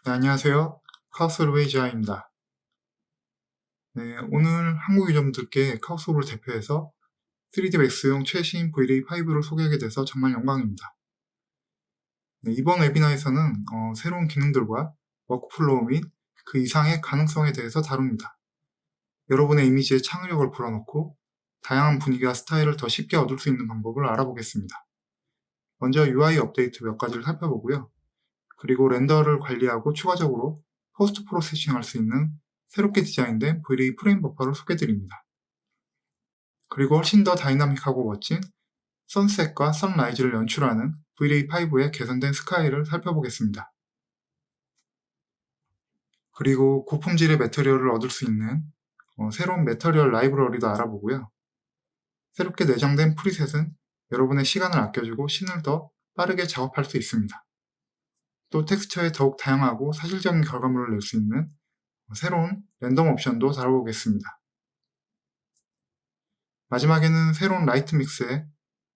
네, 안녕하세요. 카오스로베이지아입니다. 네, 오늘 한국 유저분들께 카오스로를 대표해서 3D 맥스용 최신 V-Ray5를 소개하게 돼서 정말 영광입니다. 네, 이번 웨비나에서는 새로운 기능들과 워크플로우 및 그 이상의 가능성에 대해서 다룹니다. 여러분의 이미지에 창의력을 불어넣고 다양한 분위기와 스타일을 더 쉽게 얻을 수 있는 방법을 알아보겠습니다. 먼저 UI 업데이트 몇 가지를 살펴보고요. 그리고 렌더를 관리하고 추가적으로 포스트 프로세싱 할 수 있는 새롭게 디자인된 V-Ray 프레임 버퍼를 소개드립니다. 그리고 훨씬 더 다이나믹하고 멋진 선셋과 선라이즈를 연출하는 V-Ray5의 개선된 스카이를 살펴보겠습니다. 그리고 고품질의 매터리얼을 얻을 수 있는 새로운 매터리얼 라이브러리도 알아보고요. 새롭게 내장된 프리셋은 여러분의 시간을 아껴주고 씬을 더 빠르게 작업할 수 있습니다. 또 텍스처에 더욱 다양하고 사실적인 결과물을 낼 수 있는 새로운 랜덤 옵션도 다뤄보겠습니다. 마지막에는 새로운 라이트 믹스의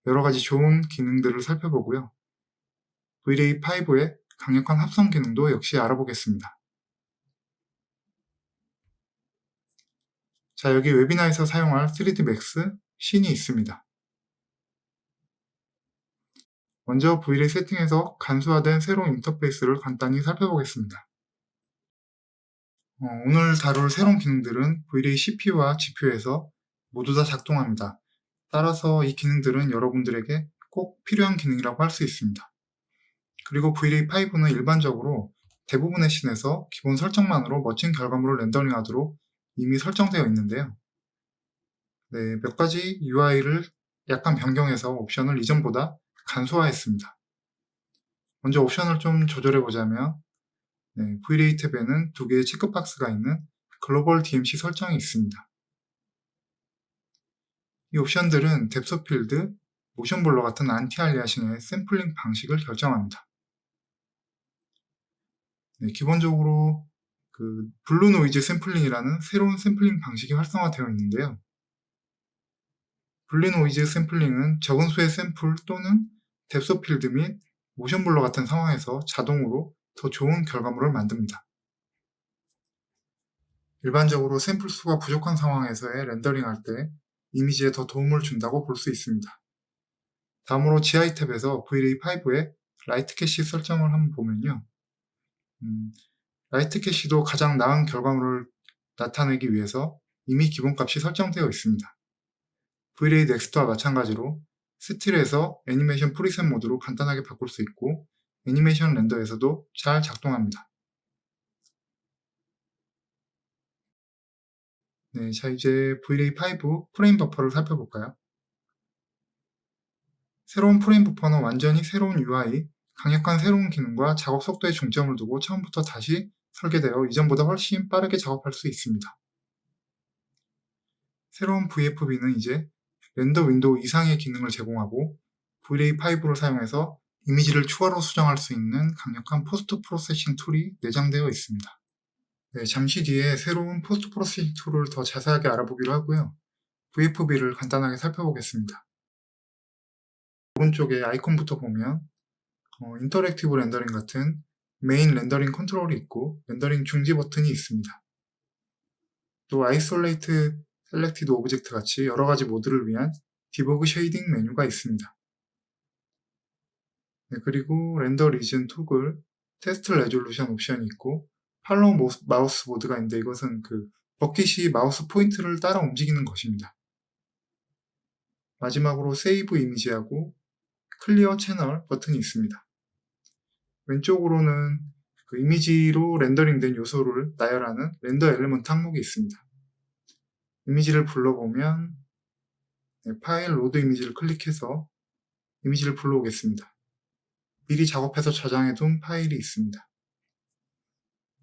여러가지 좋은 기능들을 살펴보고요. V-Ray5의 강력한 합성 기능도 역시 알아보겠습니다. 자, 여기 웨비나에서 사용할 3D Max 씬이 있습니다. 먼저 V-Ray 세팅에서 간소화된 새로운 인터페이스를 간단히 살펴보겠습니다. 오늘 다룰 새로운 기능들은 V-Ray CPU와 GPU에서 모두 다 작동합니다. 따라서 이 기능들은 여러분들에게 꼭 필요한 기능이라고 할 수 있습니다. 그리고 V-Ray5는 일반적으로 대부분의 씬에서 기본 설정만으로 멋진 결과물을 렌더링하도록 이미 설정되어 있는데요. 네, 몇 가지 UI를 약간 변경해서 옵션을 이전보다 간소화했습니다. 먼저 옵션을 좀 조절해보자면 V-Ray 탭에는 두 개의 체크박스가 있는 글로벌 DMC 설정이 있습니다. 이 옵션들은 뎁스 필드, 모션 블러 같은 안티-알리아싱의 샘플링 방식을 결정합니다. 네, 기본적으로 블루 노이즈 샘플링이라는 새로운 샘플링 방식이 활성화되어 있는데요. 블루 노이즈 샘플링은 적은 수의 샘플 또는 뎁스 필드 및 모션 블러 같은 상황에서 자동으로 더 좋은 결과물을 만듭니다. 일반적으로 샘플 수가 부족한 상황에서의 렌더링할 때 이미지에 더 도움을 준다고 볼 수 있습니다. 다음으로 GI 탭에서 V-Ray5의 라이트 캐시 설정을 한번 보면요. 라이트 캐시도 가장 나은 결과물을 나타내기 위해서 이미 기본값이 설정되어 있습니다. V-Ray 넥스트와 마찬가지로 스틸에서 애니메이션 프리셋 모드로 간단하게 바꿀 수 있고 애니메이션 렌더에서도 잘 작동합니다. 네, 자 이제 V-Ray5 프레임 버퍼를 살펴볼까요? 새로운 프레임 버퍼는 완전히 새로운 UI, 강력한 새로운 기능과 작업 속도에 중점을 두고 처음부터 다시 설계되어 이전보다 훨씬 빠르게 작업할 수 있습니다. 새로운 VFB는 이제 렌더 윈도우 이상의 기능을 제공하고 V-Ray5를 사용해서 이미지를 추가로 수정할 수 있는 강력한 포스트 프로세싱 툴이 내장되어 있습니다. 네, 잠시 뒤에 새로운 포스트 프로세싱 툴을 더 자세하게 알아보기로 하고요. VFB를 간단하게 살펴보겠습니다. 오른쪽에 아이콘부터 보면 인터랙티브 렌더링 같은 메인 렌더링 컨트롤이 있고 렌더링 중지 버튼이 있습니다. 또 아이솔레이트 셀렉티드 오브젝트 같이 여러가지 모드를 위한 디버그 쉐이딩 메뉴가 있습니다. 네, 그리고 렌더 리전 토글, 테스트 레졸루션 옵션이 있고 팔로우 마우스 모드가 있는데 이것은 버킷이 마우스 포인트를 따라 움직이는 것입니다. 마지막으로 세이브 이미지하고 클리어 채널 버튼이 있습니다. 왼쪽으로는 이미지로 렌더링된 요소를 나열하는 렌더 엘리먼트 항목이 있습니다. 이미지를 불러보면 파일 로드 이미지를 클릭해서 이미지를 불러오겠습니다. 미리 작업해서 저장해둔 파일이 있습니다.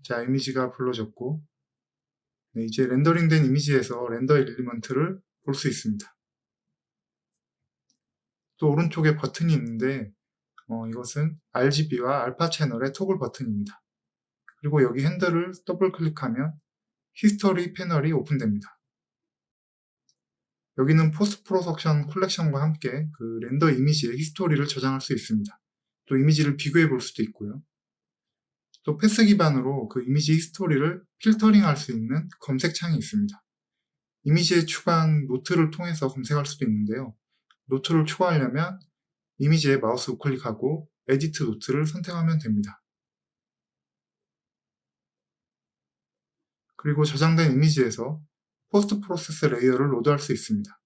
자, 이미지가 불러졌고 이제 렌더링된 이미지에서 렌더 엘리먼트를 볼 수 있습니다. 또 오른쪽에 버튼이 있는데 이것은 RGB와 알파 채널의 토글 버튼입니다. 그리고 여기 핸들을 더블 클릭하면 히스토리 패널이 오픈됩니다. 여기는 포스트 프로덕션 컬렉션과 함께 렌더 이미지의 히스토리를 저장할 수 있습니다. 또 이미지를 비교해 볼 수도 있고요. 또 패스 기반으로 그 이미지 히스토리를 필터링할 수 있는 검색창이 있습니다. 이미지에 추가한 노트를 통해서 검색할 수도 있는데요. 노트를 추가하려면 이미지에 마우스 우클릭하고 에디트 노트를 선택하면 됩니다. 그리고 저장된 이미지에서 포스트 프로세스 레이어를 로드할 수 있습니다.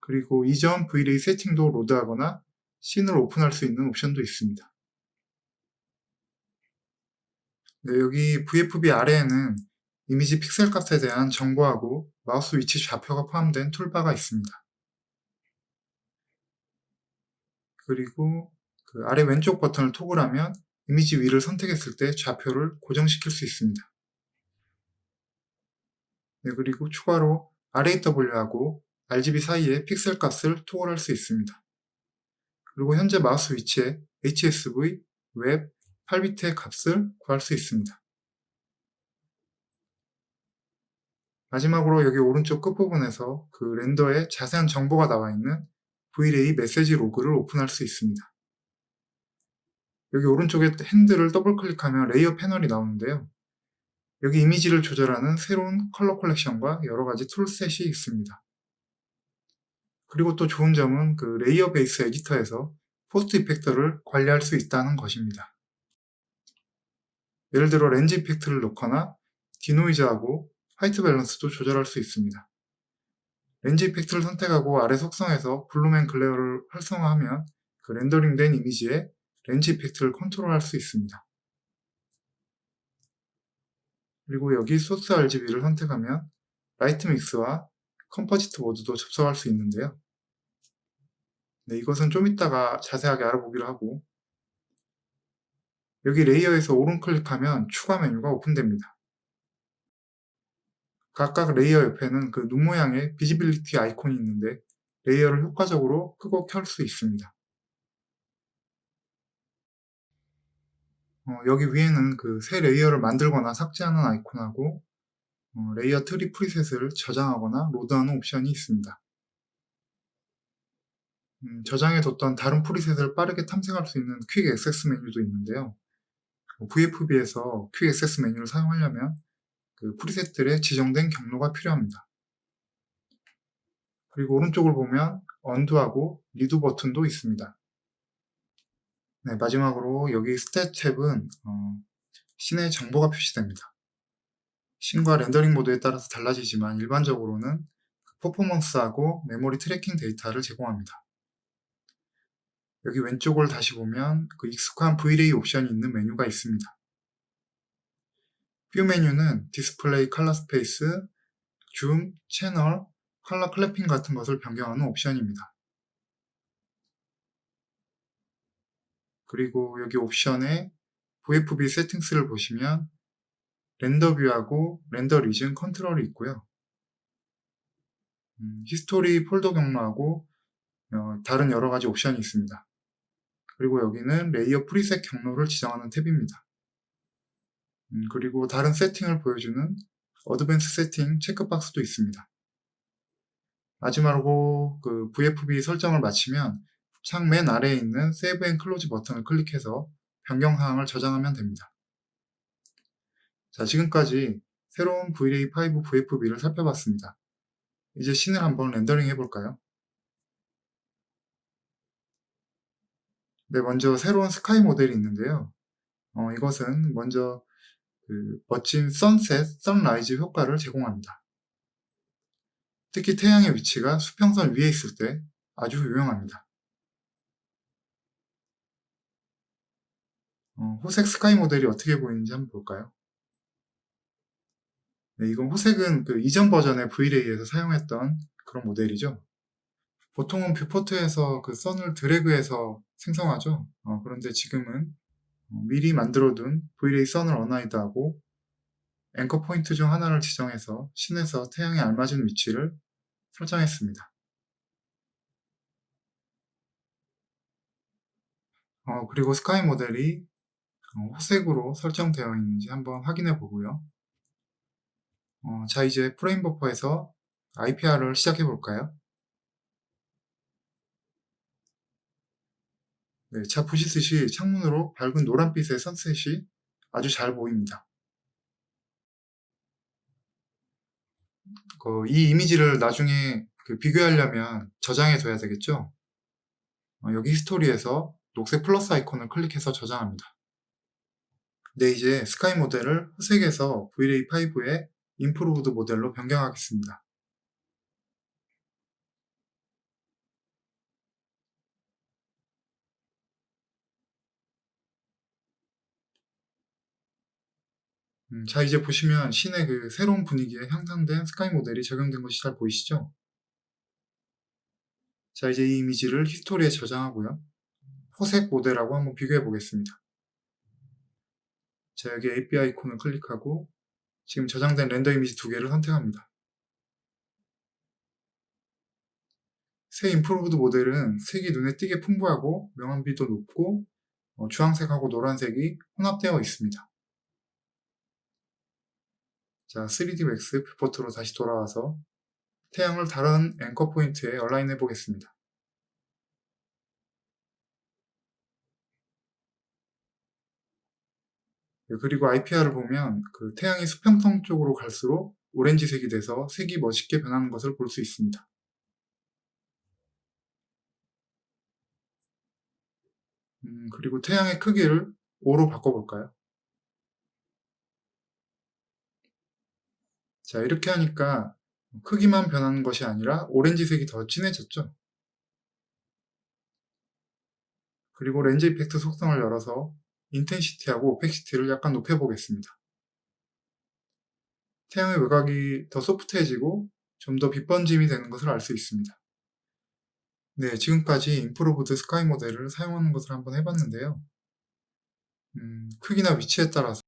그리고 이전 V-Ray 세팅도 로드하거나 씬을 오픈할 수 있는 옵션도 있습니다. 네, 여기 VFB 아래에는 이미지 픽셀 값에 대한 정보하고 마우스 위치 좌표가 포함된 툴바가 있습니다. 그리고 그 아래 왼쪽 버튼을 토글하면 이미지 위를 선택했을 때 좌표를 고정시킬 수 있습니다. 네, 그리고 추가로 RAW하고 RGB 사이에 픽셀 값을 토글할 수 있습니다. 그리고 현재 마우스 위치에 HSV, 웹, 8비트의 값을 구할 수 있습니다. 마지막으로 여기 오른쪽 끝부분에서 그 렌더에 자세한 정보가 나와 있는 V-Ray 메시지 로그를 오픈할 수 있습니다. 여기 오른쪽에 핸들을 더블 클릭하면 레이어 패널이 나오는데요. 여기 이미지를 조절하는 새로운 컬러 컬렉션과 여러가지 툴셋이 있습니다. 그리고 또 좋은 점은 그 레이어 베이스 에디터에서 포스트 이펙터를 관리할 수 있다는 것입니다. 예를 들어 렌즈 이펙트를 넣거나 디노이즈하고 화이트 밸런스도 조절할 수 있습니다. 렌즈 이펙트를 선택하고 아래 속성에서 블룸 앤 글레어를 활성화하면 그 렌더링된 이미지에 렌즈 이펙트를 컨트롤할 수 있습니다. 그리고 여기 소스 RGB를 선택하면 라이트 믹스와 컴포지트 모드도 접속할 수 있는데요. 네, 이것은 좀 이따가 자세하게 알아보기로 하고, 여기 레이어에서 오른 클릭하면 추가 메뉴가 오픈됩니다. 각각 레이어 옆에는 그 눈 모양의 비지빌리티 아이콘이 있는데 레이어를 효과적으로 끄고 켤 수 있습니다. 여기 위에는 그 새 레이어를 만들거나 삭제하는 아이콘하고 레이어 트리 프리셋을 저장하거나 로드하는 옵션이 있습니다. 저장해뒀던 다른 프리셋을 빠르게 탐색할 수 있는 퀵 액세스 메뉴도 있는데요. VFB에서 퀵 액세스 메뉴를 사용하려면 그 프리셋들의 지정된 경로가 필요합니다. 그리고 오른쪽을 보면 언두하고 리두 버튼도 있습니다. 네, 마지막으로 여기 스탯 탭은 씬의 정보가 표시됩니다. 씬과 렌더링 모드에 따라서 달라지지만 일반적으로는 퍼포먼스하고 메모리 트래킹 데이터를 제공합니다. 여기 왼쪽을 다시 보면 그 익숙한 V-Ray 옵션이 있는 메뉴가 있습니다. 뷰 메뉴는 디스플레이 컬러 스페이스, 줌, 채널, 컬러 클래핑 같은 것을 변경하는 옵션입니다. 그리고 여기 옵션에 VFB 세팅스를 보시면 렌더 뷰하고 렌더 리전 컨트롤이 있고요. 히스토리 폴더 경로하고 다른 여러 가지 옵션이 있습니다. 그리고 여기는 레이어 프리셋 경로를 지정하는 탭입니다. 그리고 다른 세팅을 보여주는 어드밴스 세팅 체크박스도 있습니다. 마지막으로 그 VFB 설정을 마치면 창 맨 아래에 있는 세이브 앤 클로즈 버튼을 클릭해서 변경 사항을 저장하면 됩니다. 자, 지금까지 새로운 V-Ray5 VFB를 살펴봤습니다. 이제 씬을 한번 렌더링 해볼까요? 네, 먼저 새로운 스카이 모델이 있는데요. 이것은 먼저 그 멋진 선셋, 선라이즈 효과를 제공합니다. 특히 태양의 위치가 수평선 위에 있을 때 아주 유용합니다. 호색 스카이 모델이 어떻게 보이는지 한번 볼까요? 네, 이건 호색은 그 이전 버전의 V-Ray에서 사용했던 그런 모델이죠. 보통은 뷰포트에서 그 선을 드래그해서 생성하죠. 그런데 지금은 미리 만들어둔 V-Ray 선을 언하이드하고 앵커 포인트 중 하나를 지정해서 씬에서 태양에 알맞은 위치를 설정했습니다. 그리고 스카이 모델이 호색으로 설정되어 있는지 한번 확인해 보고요. 자, 이제 프레임 버퍼에서 IPR을 시작해 볼까요? 네, 자 보시듯이 창문으로 밝은 노란빛의 선셋이 아주 잘 보입니다. 이 이미지를 나중에 비교하려면 저장해 둬야 되겠죠? 여기 히스토리에서 녹색 플러스 아이콘을 클릭해서 저장합니다. 네, 이제 스카이 모델을 후색에서 V-Ray5의 임프루브드 모델로 변경하겠습니다. 자, 이제 보시면 씬의 새로운 분위기에 향상된 스카이 모델이 적용된 것이 잘 보이시죠? 자, 이제 이 이미지를 히스토리에 저장하고요. 호색 모델하고 한번 비교해 보겠습니다. 자, 여기 API 아이콘을 클릭하고 지금 저장된 렌더 이미지 2개를 선택합니다. 새 임프루브드 모델은 색이 눈에 띄게 풍부하고 명암비도 높고 주황색하고 노란색이 혼합되어 있습니다. 자, 3D 맥스 뷰포트로 다시 돌아와서 태양을 다른 앵커 포인트에 얼라인 해 보겠습니다. 그리고 IPR을 보면 태양이 수평성 쪽으로 갈수록 오렌지색이 돼서 색이 멋있게 변하는 것을 볼 수 있습니다. 그리고 태양의 크기를 5로 바꿔볼까요? 자, 이렇게 하니까 크기만 변하는 것이 아니라 오렌지색이 더 진해졌죠? 그리고 렌즈 이펙트 속성을 열어서 인텐시티하고 오펙시티를 약간 높여보겠습니다. 태양의 외곽이 더 소프트해지고 좀 더 빛번짐이 되는 것을 알 수 있습니다. 네, 지금까지 임프로브드 스카이 모델을 사용하는 것을 한번 해봤는데요. 크기나 위치에 따라서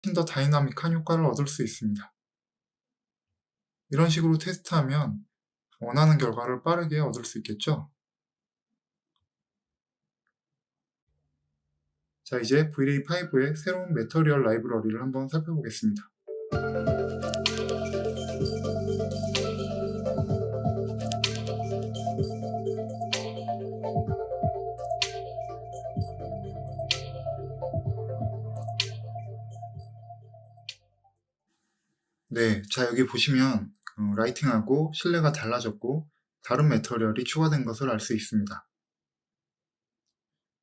훨씬 더 다이나믹한 효과를 얻을 수 있습니다. 이런 식으로 테스트하면 원하는 결과를 빠르게 얻을 수 있겠죠? 자, 이제 V-Ray5의 새로운 매터리얼 라이브러리를 한번 살펴보겠습니다. 네, 자 여기 보시면 라이팅하고 실내가 달라졌고 다른 매터리얼이 추가된 것을 알 수 있습니다.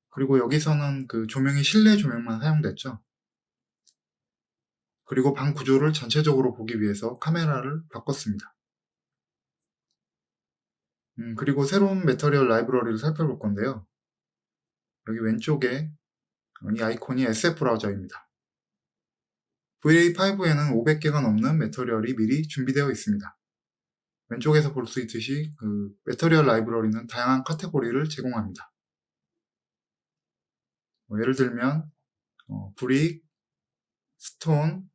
그리고 여기서는 조명이 실내 조명만 사용됐죠. 그리고 방 구조를 전체적으로 보기 위해서 카메라를 바꿨습니다. 그리고 새로운 매터리얼 라이브러리를 살펴볼 건데요. 여기 왼쪽에 이 아이콘이 SF 브라우저입니다. V-Ray5에는 500개가 넘는 매터리얼이 미리 준비되어 있습니다. 왼쪽에서 볼 수 있듯이 매터리얼 라이브러리는 다양한 카테고리를 제공합니다. 예를 들면 브릭, 스톤,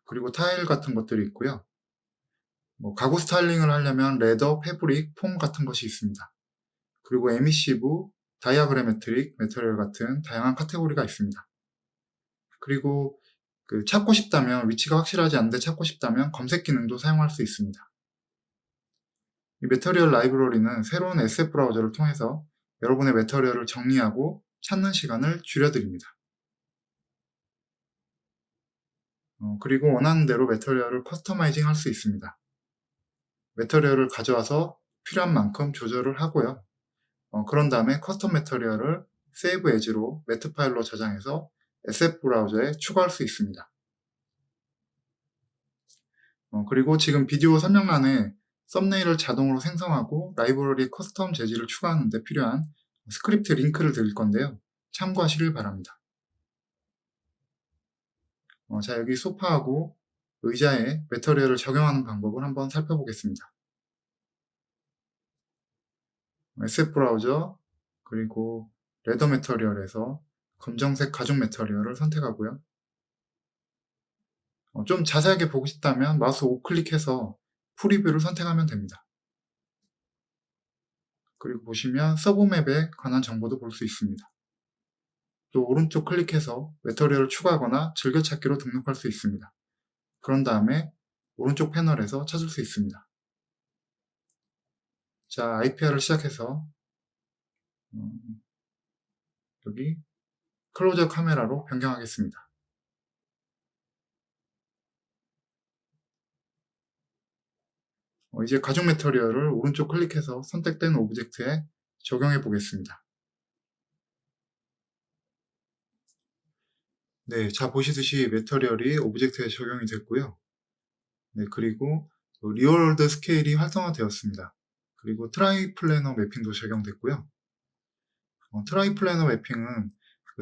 그리고 타일 같은 것들이 있고요. 가구 스타일링을 하려면 레더, 패브릭, 폼 같은 것이 있습니다. 그리고 에미시브, 다이아그래메트릭, 매터리얼 같은 다양한 카테고리가 있습니다. 그리고 찾고 싶다면, 위치가 확실하지 않은데 찾고 싶다면 검색 기능도 사용할 수 있습니다. 이 매터리얼 라이브러리는 새로운 SF 브라우저를 통해서 여러분의 매터리얼을 정리하고 찾는 시간을 줄여드립니다. 그리고 원하는 대로 매터리얼을 커스터마이징 할 수 있습니다. 매터리얼을 가져와서 필요한 만큼 조절을 하고요. 그런 다음에 커스텀 매터리얼을 세이브 에즈로 매트 파일로 저장해서 SF 브라우저에 추가할 수 있습니다. 그리고 지금 비디오 설명란에 썸네일을 자동으로 생성하고 라이브러리 커스텀 재질을 추가하는 데 필요한 스크립트 링크를 드릴 건데요. 참고하시길 바랍니다. 자, 여기 소파하고 의자에 매터리얼을 적용하는 방법을 한번 살펴보겠습니다. SF 브라우저, 그리고 레더 매터리얼에서 검정색 가죽 매터리얼을 선택하고요. 좀 자세하게 보고 싶다면 마우스 우클릭해서 프리뷰를 선택하면 됩니다. 그리고 보시면 서브맵에 관한 정보도 볼 수 있습니다. 또 오른쪽 클릭해서 매터리얼을 추가하거나 즐겨찾기로 등록할 수 있습니다. 그런 다음에 오른쪽 패널에서 찾을 수 있습니다. 자, IPR을 시작해서 여기 클로저 카메라로 변경하겠습니다. 이제 가죽 매터리얼을 오른쪽 클릭해서 선택된 오브젝트에 적용해 보겠습니다. 네, 자 보시듯이 매터리얼이 오브젝트에 적용이 됐고요. 네, 그리고 리얼월드 스케일이 활성화되었습니다. 그리고 트라이플래너 매핑도 적용됐고요. 트라이플래너 매핑은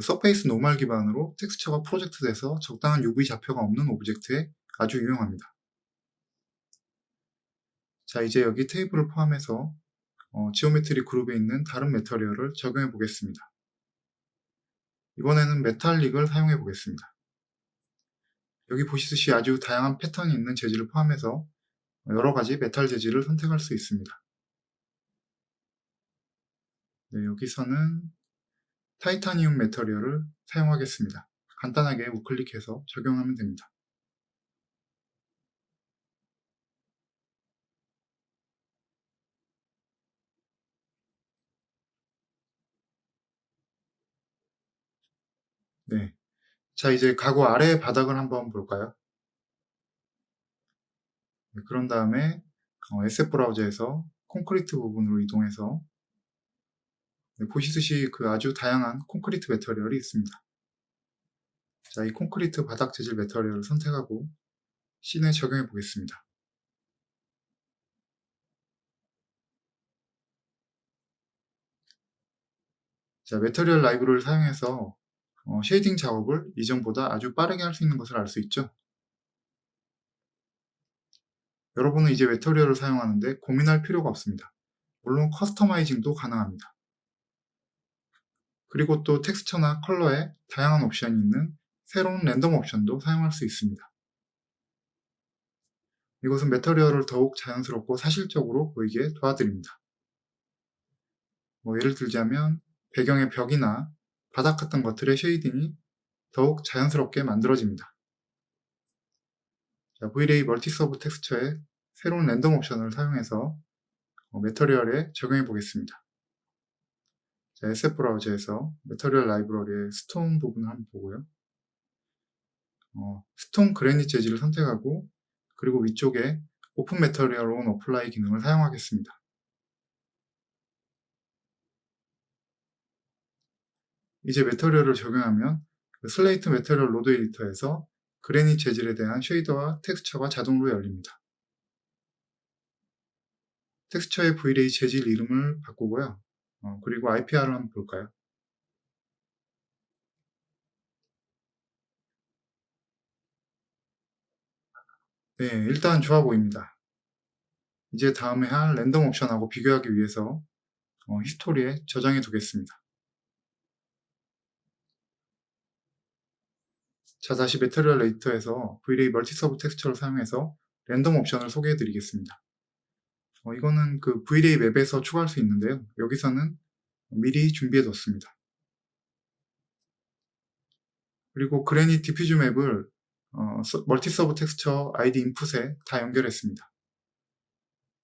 서페이스 노멀 기반으로 텍스처가 프로젝트돼서 적당한 UV 좌표가 없는 오브젝트에 아주 유용합니다. 자, 이제 여기 테이블을 포함해서 지오메트리 그룹에 있는 다른 매터리얼을 적용해 보겠습니다. 이번에는 메탈릭을 사용해 보겠습니다. 여기 보시듯이 아주 다양한 패턴이 있는 재질을 포함해서 여러가지 메탈 재질을 선택할 수 있습니다. 네, 여기서는 타이타니움 매터리얼을 사용하겠습니다. 간단하게 우클릭해서 적용하면 됩니다. 네. 자, 이제 가구 아래 바닥을 한번 볼까요? 네, 그런 다음에 SF 브라우저에서 콘크리트 부분으로 이동해서 네, 보시듯이 그 아주 다양한 콘크리트 매터리얼이 있습니다. 자, 이 콘크리트 바닥 재질 매터리얼을 선택하고 씬에 적용해 보겠습니다. 자, 매터리얼 라이브러리를 사용해서 쉐이딩 작업을 이전보다 아주 빠르게 할 수 있는 것을 알 수 있죠. 여러분은 이제 매터리얼을 사용하는데 고민할 필요가 없습니다. 물론 커스터마이징도 가능합니다. 그리고 또 텍스처나 컬러에 다양한 옵션이 있는 새로운 랜덤 옵션도 사용할 수 있습니다. 이것은 매터리얼을 더욱 자연스럽고 사실적으로 보이게 도와드립니다. 예를 들자면 배경의 벽이나 바닥 같은 것들의 쉐이딩이 더욱 자연스럽게 만들어집니다. 자, V-Ray 멀티서브 텍스처의 새로운 랜덤 옵션을 사용해서 매터리얼에 적용해 보겠습니다. 자, SF 브라우저에서 매터리얼 라이브러리의 스톤 부분을 한번 보고요. 스톤 그래닛 재질을 선택하고 그리고 위쪽에 오픈 매터리얼 온 어플라이 기능을 사용하겠습니다. 이제 매터리얼을 적용하면 슬레이트 매터리얼 로드 에디터에서 그래닛 재질에 대한 쉐이더와 텍스처가 자동으로 열립니다. 텍스처의 V-Ray 재질 이름을 바꾸고요. 그리고 IPR을 한번 볼까요? 네, 일단 좋아 보입니다. 이제 다음에 할 랜덤 옵션하고 비교하기 위해서 히스토리에 저장해 두겠습니다. 자, 다시 매터리얼 에디터에서 V-Ray 멀티서브 텍스처를 사용해서 랜덤 옵션을 소개해 드리겠습니다. 이거는 그 V-Ray 맵에서 추가할 수 있는데요. 여기서는 미리 준비해 뒀습니다. 그리고 그래닛 디퓨즈 맵을 멀티서브 텍스처 ID 인풋에 다 연결했습니다.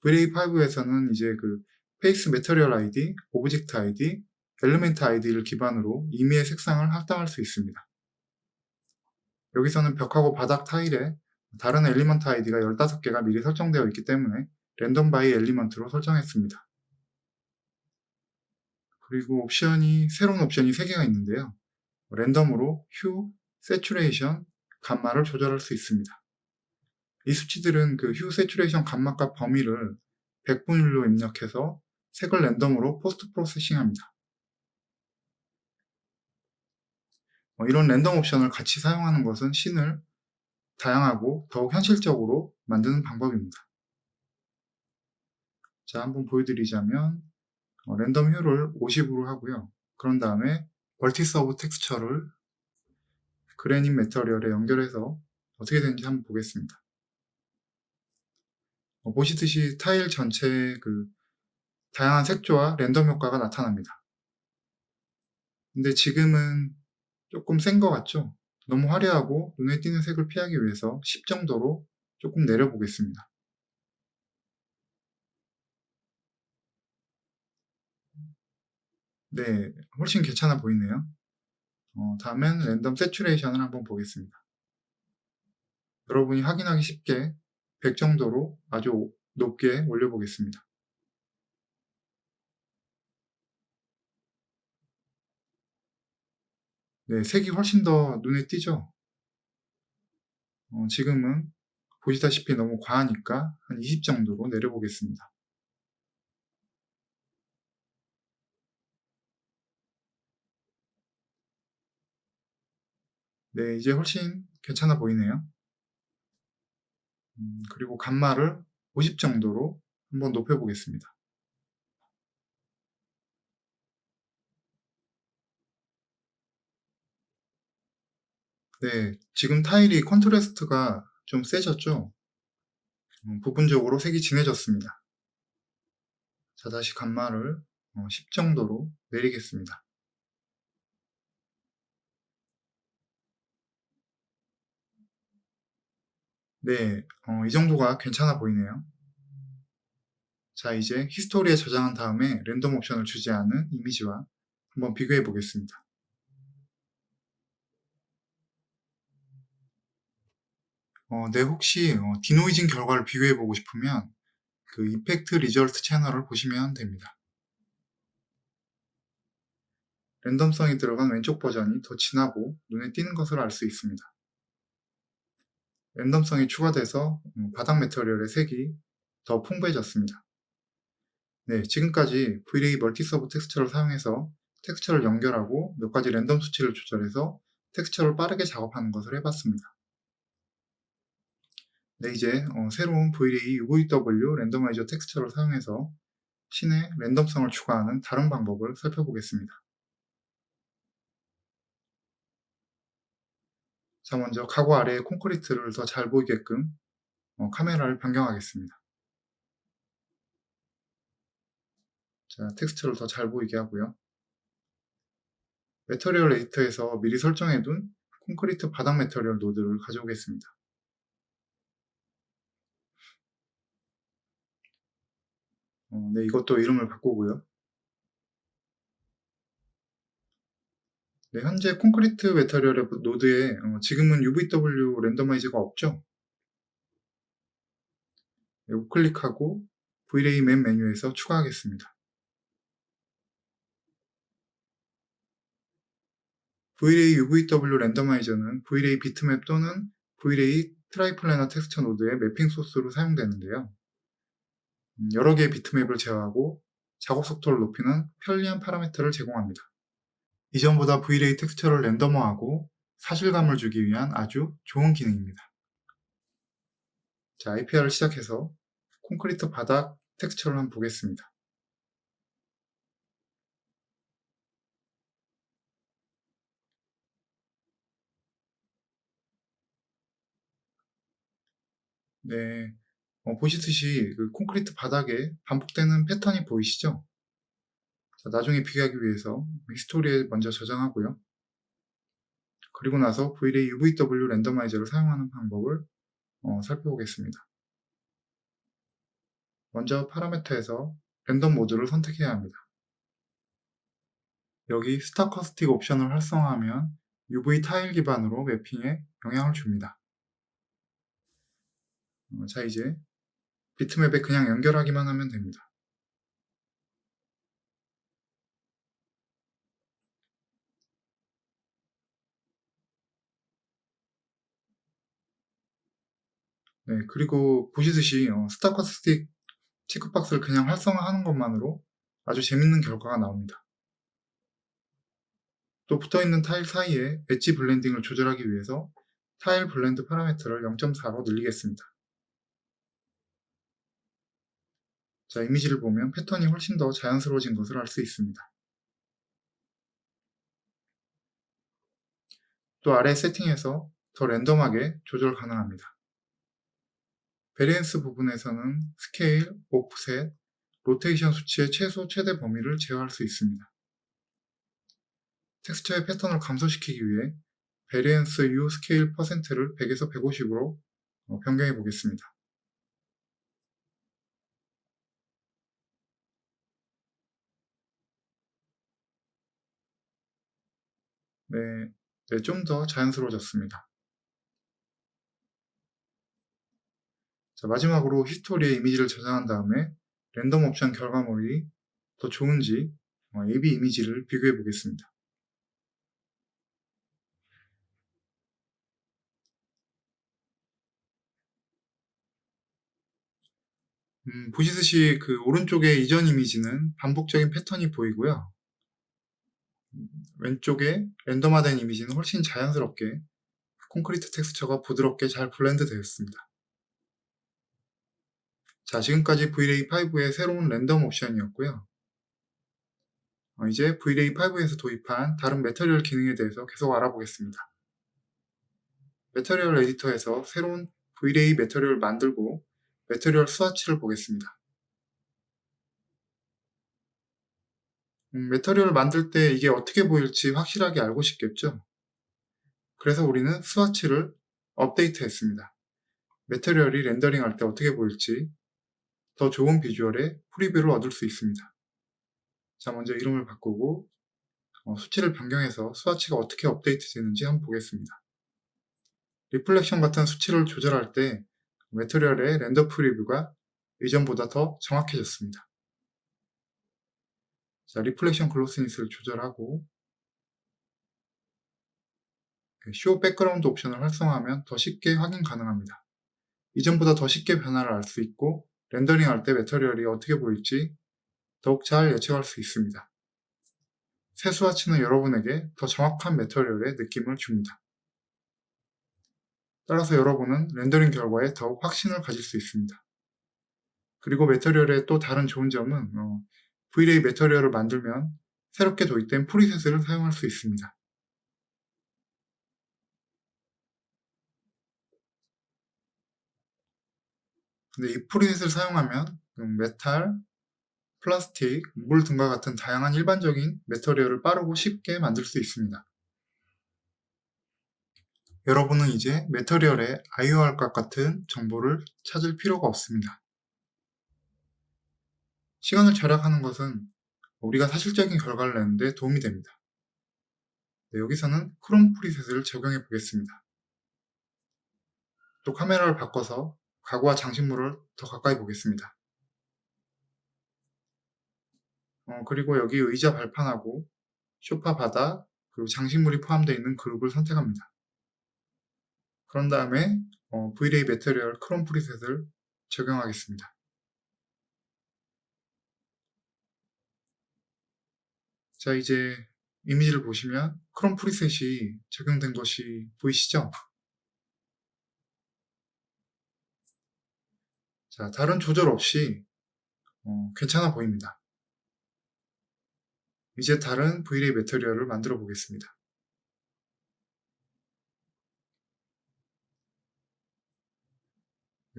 V-Ray 5에서는 이제 그 페이스 매터리얼 ID, 오브젝트 ID, 엘리멘트 ID를 기반으로 임의의 색상을 할당할 수 있습니다. 여기서는 벽하고 바닥 타일에 다른 엘리먼트 ID가 15개가 미리 설정되어 있기 때문에 랜덤 바이 엘리먼트로 설정했습니다. 그리고 새로운 옵션이 3개가 있는데요. 랜덤으로 휴, 세츄레이션, 감마를 조절할 수 있습니다. 이 수치들은 그 휴, 세츄레이션, 감마값 범위를 100분율로 입력해서 색을 랜덤으로 포스트 프로세싱합니다. 이런 랜덤 옵션을 같이 사용하는 것은 씬을 다양하고 더욱 현실적으로 만드는 방법입니다. 자, 한번 보여드리자면 랜덤 휴를 50으로 하고요. 그런 다음에 멀티서브 텍스처를 그래닛 매터리얼에 연결해서 어떻게 되는지 한번 보겠습니다. 보시듯이 타일 전체에 그 다양한 색조와 랜덤 효과가 나타납니다. 근데 지금은 조금 센 것 같죠? 너무 화려하고 눈에 띄는 색을 피하기 위해서 10 정도로 조금 내려보겠습니다. 네, 훨씬 괜찮아 보이네요. 다음엔 랜덤 세츄레이션을 한번 보겠습니다. 여러분이 확인하기 쉽게 100 정도로 아주 높게 올려보겠습니다. 네, 색이 훨씬 더 눈에 띄죠? 지금은 보시다시피 너무 과하니까 한 20 정도로 내려보겠습니다. 네, 이제 훨씬 괜찮아 보이네요. 그리고 감마를 50 정도로 한번 높여보겠습니다. 네, 지금 타일이 컨트라스트가 좀 세졌죠? 부분적으로 색이 진해졌습니다. 자, 다시 감마를 10 정도로 내리겠습니다. 네, 이 정도가 괜찮아 보이네요. 자, 이제 히스토리에 저장한 다음에 랜덤 옵션을 주지 않은 이미지와 한번 비교해 보겠습니다. 네, 혹시 디노이징 결과를 비교해 보고 싶으면 그 이펙트 리절트 채널을 보시면 됩니다. 랜덤성이 들어간 왼쪽 버전이 더 진하고 눈에 띄는 것을 알 수 있습니다. 랜덤성이 추가돼서 바닥 매터리얼의 색이 더 풍부해졌습니다. 네, 지금까지 V-Ray 멀티서브 텍스처를 사용해서 텍스처를 연결하고 몇 가지 랜덤 수치를 조절해서 텍스처를 빠르게 작업하는 것을 해봤습니다. 네, 이제 새로운 V-Ray UVW 랜더마이저 텍스처를 사용해서 씬의 랜덤성을 추가하는 다른 방법을 살펴보겠습니다. 자, 먼저 가구 아래의 콘크리트를 더 잘 보이게끔 카메라를 변경하겠습니다. 자, 텍스처를 더 잘 보이게 하고요. 매터리얼 에디터에서 미리 설정해둔 콘크리트 바닥 매터리얼 노드를 가져오겠습니다. 네, 이것도 이름을 바꾸고요. 네, 현재 콘크리트 매터리얼의 노드에 지금은 UVW 랜더마이저가 없죠? 네, 우클릭하고 V-Ray 맨 메뉴에서 추가하겠습니다. V-Ray UVW 랜더마이저는 V-Ray 비트맵 또는 V-Ray 트라이플래너 텍스처 노드의 매핑 소스로 사용되는데요. 여러 개의 비트맵을 제어하고 작업 속도를 높이는 편리한 파라미터를 제공합니다. 이전보다 V-Ray 텍스처를 랜덤화하고 사실감을 주기 위한 아주 좋은 기능입니다. 자, IPR을 시작해서 콘크리트 바닥 텍스처를 한번 보겠습니다. 네, 보시듯이 그 콘크리트 바닥에 반복되는 패턴이 보이시죠? 자, 나중에 비교하기 위해서 히스토리에 먼저 저장하고요. 그리고 나서 V-Ray UVW 랜더마이저를 사용하는 방법을 살펴보겠습니다. 먼저 파라미터에서 랜덤 모드를 선택해야 합니다. 여기 스타커스틱 옵션을 활성화하면 UV 타일 기반으로 매핑에 영향을 줍니다. 자, 이제 비트맵에 그냥 연결하기만 하면 됩니다. 네, 그리고 보시듯이 스타커스틱 체크박스를 그냥 활성화하는 것만으로 아주 재밌는 결과가 나옵니다. 또 붙어있는 타일 사이에 엣지 블렌딩을 조절하기 위해서 타일 블렌드 파라미터를 0.4로 늘리겠습니다. 자, 이미지를 보면 패턴이 훨씬 더 자연스러워진 것을 알 수 있습니다. 또 아래 세팅에서 더 랜덤하게 조절 가능합니다. 베리언스 부분에서는 스케일, 오프셋, 로테이션 수치의 최소, 최대 범위를 제어할 수 있습니다. 텍스처의 패턴을 감소시키기 위해 베리언스 U 스케일 퍼센트를 100에서 150으로 변경해 보겠습니다. 좀 더 자연스러워졌습니다. 자, 마지막으로 히스토리에 이미지를 저장한 다음에 랜덤 옵션 결과물이 더 좋은지 AB 이미지를 비교해 보겠습니다. 보시듯이 그 오른쪽의 이전 이미지는 반복적인 패턴이 보이고요. 왼쪽에 랜덤화된 이미지는 훨씬 자연스럽게 콘크리트 텍스처가 부드럽게 잘 블렌드 되었습니다. 자, 지금까지 V-Ray5의 새로운 랜덤 옵션이었고요. 이제 V-Ray5에서 도입한 다른 매터리얼 기능에 대해서 계속 알아보겠습니다. 매터리얼 에디터에서 새로운 V-Ray 매터리얼을 만들고 매터리얼 스와치를 보겠습니다. 매터리얼을 만들 때 이게 어떻게 보일지 확실하게 알고 싶겠죠? 그래서 우리는 스와치를 업데이트했습니다. 매터리얼이 렌더링할 때 어떻게 보일지 더 좋은 비주얼의 프리뷰를 얻을 수 있습니다. 자, 먼저 이름을 바꾸고 수치를 변경해서 스와치가 어떻게 업데이트 되는지 한번 보겠습니다. 리플렉션 같은 수치를 조절할 때 매터리얼의 렌더 프리뷰가 이전보다 더 정확해졌습니다. 자, 리플렉션 글로스니스를 조절하고 쇼 백그라운드 옵션을 활성화하면 더 쉽게 확인 가능합니다. 이전보다 더 쉽게 변화를 알 수 있고 렌더링할 때 매터리얼이 어떻게 보일지 더욱 잘 예측할 수 있습니다. 새 스와치는 여러분에게 더 정확한 매터리얼의 느낌을 줍니다. 따라서 여러분은 렌더링 결과에 더욱 확신을 가질 수 있습니다. 그리고 매터리얼의 또 다른 좋은 점은 V-Ray 매터리얼을 만들면 새롭게 도입된 프리셋을 사용할 수 있습니다. 근데 이 프리셋을 사용하면 메탈, 플라스틱, 물 등과 같은 다양한 일반적인 매터리얼을 빠르고 쉽게 만들 수 있습니다. 여러분은 이제 매터리얼의 IOR 값 같은 정보를 찾을 필요가 없습니다. 시간을 절약하는 것은 우리가 사실적인 결과를 내는데 도움이 됩니다. 여기서는 크롬 프리셋을 적용해 보겠습니다. 또 카메라를 바꿔서 가구와 장식물을 더 가까이 보겠습니다. 그리고 여기 의자 발판하고 소파 바닥, 그리고 장식물이 포함되어 있는 그룹을 선택합니다. 그런 다음에 V-Ray 매터리얼 크롬 프리셋을 적용하겠습니다. 자, 이제 이미지를 보시면 크롬 프리셋이 적용된 것이 보이시죠? 자, 다른 조절 없이 괜찮아 보입니다. 이제 다른 V-Ray 매터리얼을 만들어 보겠습니다.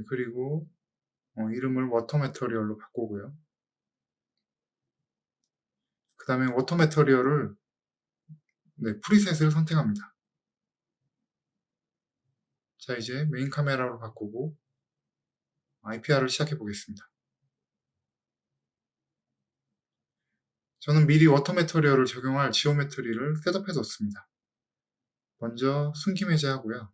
그리고 이름을 워터 매터리얼로 바꾸고요. 그 다음에 워터 매터리얼을 프리셋을 선택합니다. 자, 이제 메인 카메라로 바꾸고 IPR을 시작해 보겠습니다. 저는 미리 워터 매터리얼을 적용할 지오메트리를 셋업해 뒀습니다. 먼저 숨김 해제하고요.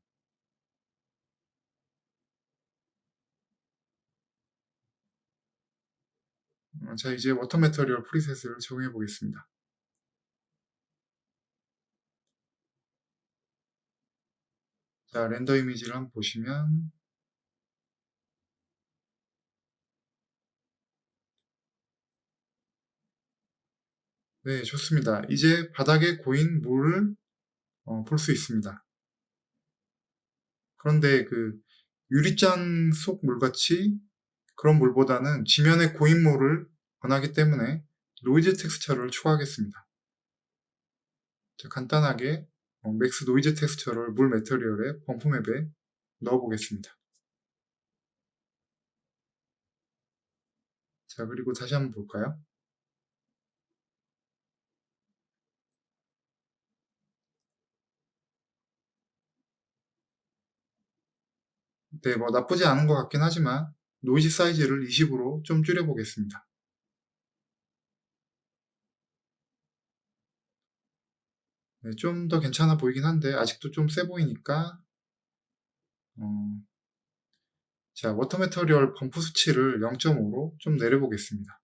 자, 이제 워터 매터리얼 프리셋을 적용해 보겠습니다. 자, 렌더 이미지를 한번 보시면 네, 좋습니다. 이제 바닥에 고인 물을 볼 수 있습니다. 그런데 그 유리잔 속 물같이 그런 물보다는 지면에 고인 물을 원하기 때문에 노이즈 텍스처를 추가하겠습니다. 자, 간단하게 맥스 노이즈 텍스처를 물 매터리얼의 범프 맵에 넣어 보겠습니다. 자, 그리고 다시 한번 볼까요? 네, 뭐 나쁘지 않은 것 같긴 하지만 노이즈 사이즈를 20으로 좀 줄여보겠습니다. 네, 좀 더 괜찮아 보이긴 한데 아직도 좀 세 보이니까 자, 워터 매터리얼 범프 수치를 0.5로 좀 내려보겠습니다.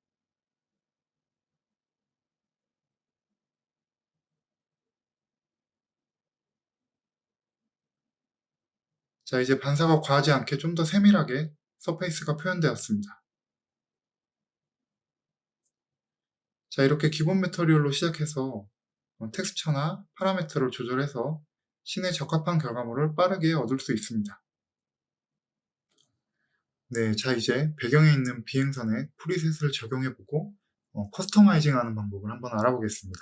자, 이제 반사가 과하지 않게 좀 더 세밀하게 서페이스가 표현되었습니다. 자, 이렇게 기본 매터리얼로 시작해서 텍스처나 파라미터를 조절해서 씬에 적합한 결과물을 빠르게 얻을 수 있습니다. 네, 자 이제 배경에 있는 비행선에 프리셋을 적용해보고 커스터마이징하는 방법을 한번 알아보겠습니다.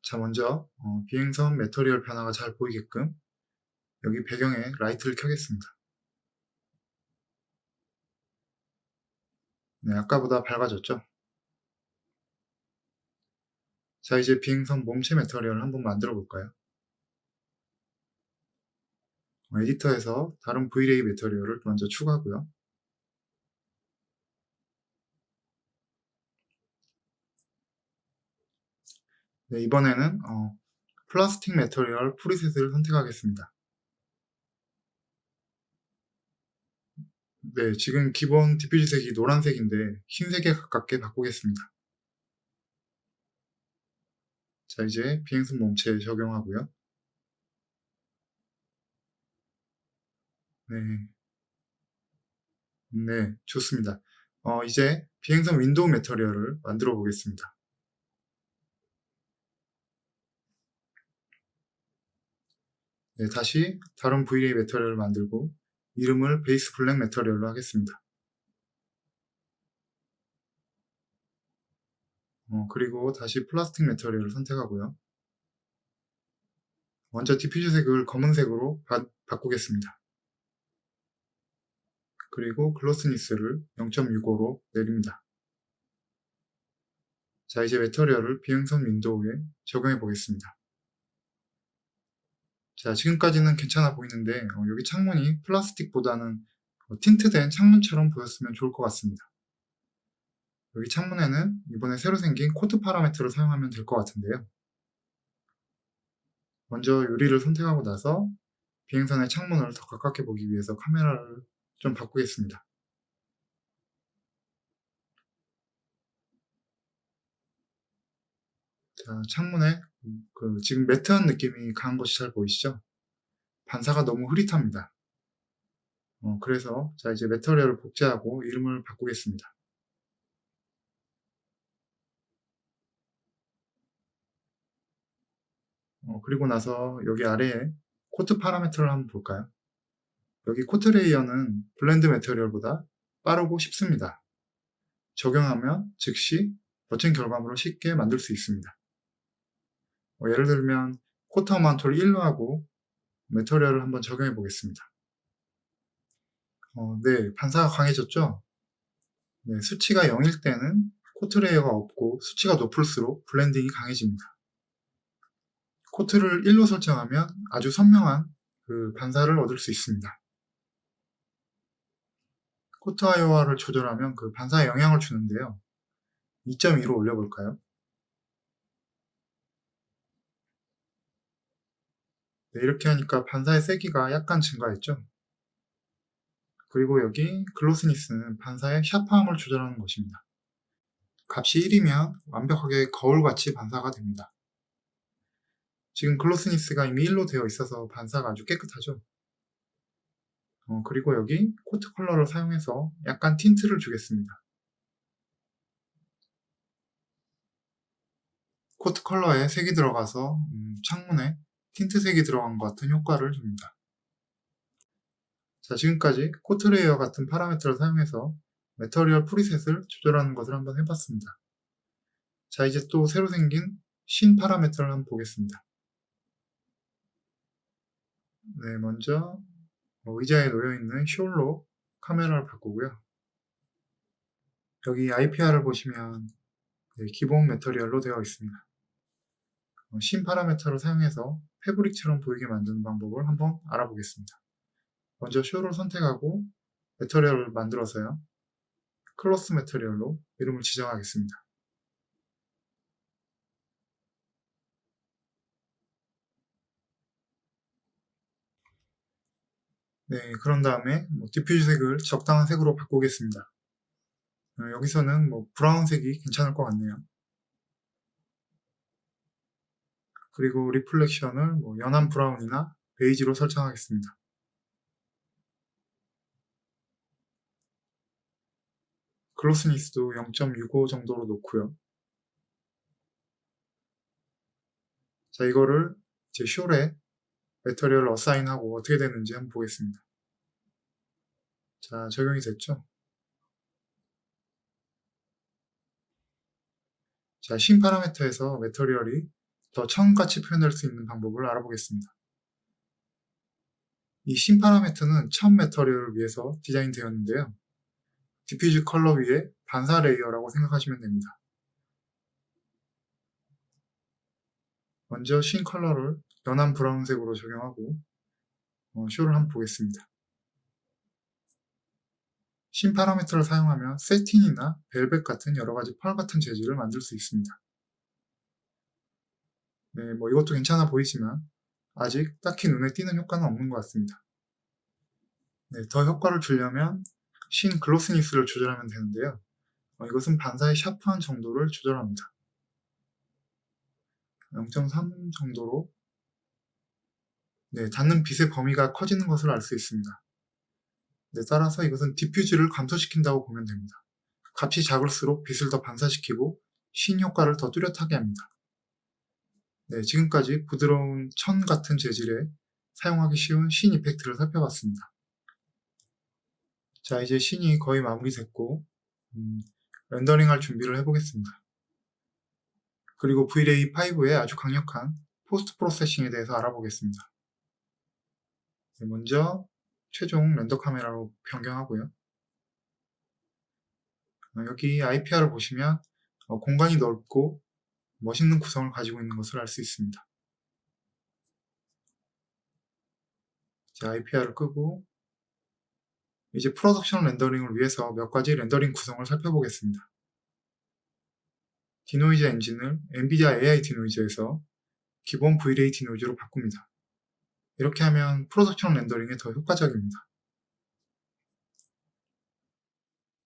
자, 먼저 비행선 매터리얼 변화가 잘 보이게끔 여기 배경에 라이트를 켜겠습니다. 네, 아까보다 밝아졌죠? 자, 이제 비행선 몸체 매터리얼을 한번 만들어 볼까요? 에디터에서 다른 V-ray 매터리얼을 먼저 추가하고요. 네, 이번에는 플라스틱 매터리얼 프리셋을 선택하겠습니다. 네, 지금 기본 디퓨즈 색이 노란색인데 흰색에 가깝게 바꾸겠습니다. 자, 이제 비행선 몸체에 적용하고요. 네, 네, 좋습니다. 이제 비행선 윈도우 매터리얼을 만들어 보겠습니다. 네, 다시 다른 V-ray 매터리얼을 만들고 이름을 베이스 블랙 매터리얼로 하겠습니다. 그리고 다시 플라스틱 매터리얼을 선택하고요. 먼저 디퓨즈 색을 검은색으로 바꾸겠습니다. 그리고 글로스니스를 0.65로 내립니다. 자, 이제 매터리얼을 비행선 윈도우에 적용해 보겠습니다. 자, 지금까지는 괜찮아 보이는데 여기 창문이 플라스틱보다는 틴트된 창문처럼 보였으면 좋을 것 같습니다. 여기 창문에는 이번에 새로 생긴 코트 파라미터를 사용하면 될 것 같은데요. 먼저 유리를 선택하고 나서 비행선의 창문을 더 가깝게 보기 위해서 카메라를 좀 바꾸겠습니다. 자, 창문에 지금 매트한 느낌이 강한 것이 잘 보이시죠? 반사가 너무 흐릿합니다. 그래서 자 이제 매터리얼을 복제하고 이름을 바꾸겠습니다. 그리고 나서 여기 아래에 코트 파라미터를 한번 볼까요? 여기 코트 레이어는 블렌드 매터리얼보다 빠르고 쉽습니다. 적용하면 즉시 멋진 결과물을 쉽게 만들 수 있습니다. 예를 들면 코트 어마운트를 1로 하고 매터리얼을 한번 적용해 보겠습니다. 네, 반사가 강해졌죠? 네, 수치가 0일 때는 코트 레이어가 없고 수치가 높을수록 블렌딩이 강해집니다. 코트를 1로 설정하면 아주 선명한 그 반사를 얻을 수 있습니다. 코트 IOR을 조절하면 그 반사에 영향을 주는데요. 2.2로 올려볼까요? 네, 이렇게 하니까 반사의 세기가 약간 증가했죠. 그리고 여기 글로스니스는 반사의 샤프함을 조절하는 것입니다. 값이 1이면 완벽하게 거울같이 반사가 됩니다. 지금 글로스니스가 이미 1로 되어 있어서 반사가 아주 깨끗하죠. 그리고 여기 코트 컬러를 사용해서 약간 틴트를 주겠습니다. 코트 컬러에 색이 들어가서 창문에 틴트색이 들어간 것 같은 효과를 줍니다. 자, 지금까지 코트 레이어 같은 파라미터를 사용해서 매터리얼 프리셋을 조절하는 것을 한번 해봤습니다. 자, 이제 또 새로 생긴 신 파라미터를 한번 보겠습니다. 네, 먼저 의자에 놓여있는 숄로 카메라를 바꾸고요. 여기 IPR을 보시면 네, 기본 매터리얼로 되어 있습니다. 신 파라미터를 사용해서 패브릭처럼 보이게 만드는 방법을 한번 알아보겠습니다. 먼저 숄을 선택하고 매터리얼을 만들어서요. 클로스 매터리얼로 이름을 지정하겠습니다. 네, 그런 다음에 디퓨즈 색을 적당한 색으로 바꾸겠습니다. 여기서는 브라운색이 괜찮을 것 같네요. 그리고 리플렉션을 연한 브라운이나 베이지로 설정하겠습니다. 글로스니스도 0.65 정도로 놓고요. 자, 이거를 이제 숄에 매터리얼 어사인하고 어떻게 되는지 한번 보겠습니다. 자, 적용이 됐죠? 자, 신 파라미터에서 매터리얼이 더 처음같이 표현될 수 있는 방법을 알아보겠습니다. 이 신 파라미터는 처음 매터리얼을 위해서 디자인되었는데요. 디퓨즈 컬러 위에 반사 레이어라고 생각하시면 됩니다. 먼저 신 컬러를 연한 브라운색으로 적용하고 숄을 한번 보겠습니다. 신 파라미터를 사용하면 세틴이나 벨벳 같은 여러가지 펄 같은 재질을 만들 수 있습니다. 네, 이것도 괜찮아 보이지만 아직 딱히 눈에 띄는 효과는 없는 것 같습니다. 네, 더 효과를 주려면 신 글로스니스를 조절하면 되는데요. 이것은 반사의 샤프한 정도를 조절합니다. 0.3 정도로 닿는 빛의 범위가 커지는 것을 알 수 있습니다. 따라서 이것은 디퓨즈를 감소시킨다고 보면 됩니다. 값이 작을수록 빛을 더 반사시키고 신 효과를 더 뚜렷하게 합니다. 지금까지 부드러운 천 같은 재질에 사용하기 쉬운 신 이펙트를 살펴봤습니다. 자, 이제 신이 거의 마무리됐고 렌더링할 준비를 해보겠습니다. 그리고 V-Ray 5의 아주 강력한 포스트 프로세싱에 대해서 알아보겠습니다. 먼저 최종 렌더 카메라로 변경하고요. 여기 IPR을 보시면 공간이 넓고 멋있는 구성을 가지고 있는 것을 알 수 있습니다. 자, IPR을 끄고 이제 프로덕션 렌더링을 위해서 몇 가지 렌더링 구성을 살펴보겠습니다. 디노이즈 엔진을 엔비디아 AI 디노이즈에서 기본 V-Ray 디노이즈로 바꿉니다. 이렇게 하면 프로덕션 렌더링에 더 효과적입니다.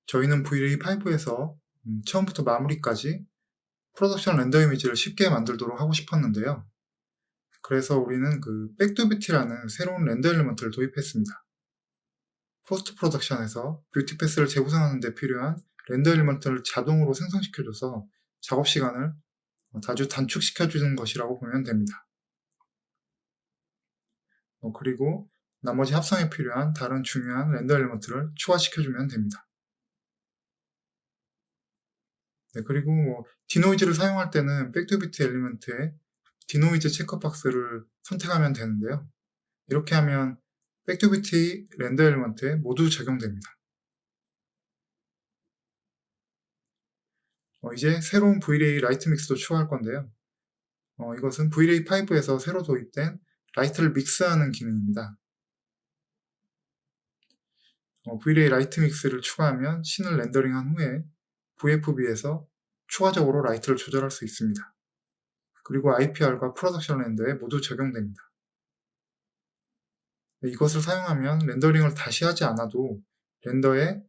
저희는 V-Ray 5에서 처음부터 마무리까지 프로덕션 렌더 이미지를 쉽게 만들도록 하고 싶었는데요. 그래서 우리는 백투뷰티라는 새로운 렌더 엘리먼트를 도입했습니다. 포스트 프로덕션에서 뷰티 패스를 재구성하는 데 필요한 렌더 엘리먼트를 자동으로 생성시켜줘서 작업 시간을 아주 단축시켜주는 것이라고 보면 됩니다. 그리고 나머지 합성에 필요한 다른 중요한 렌더 엘리먼트를 추가시켜주면 됩니다. 그리고 디노이즈를 사용할 때는 백투뷰티 엘리먼트에 디노이즈 체크박스를 선택하면 되는데요. 이렇게 하면 백투뷰티 렌더 엘리먼트에 모두 적용됩니다. 이제 새로운 V-Ray 라이트 믹스도 추가할 건데요. 이것은 V-Ray 5에서 새로 도입된 라이트를 믹스하는 기능입니다. V-Ray 라이트 믹스를 추가하면 신을 렌더링한 후에 VFB에서 추가적으로 라이트를 조절할 수 있습니다. 그리고 IPR과 프로덕션 렌더에 모두 적용됩니다. 이것을 사용하면 렌더링을 다시 하지 않아도 렌더의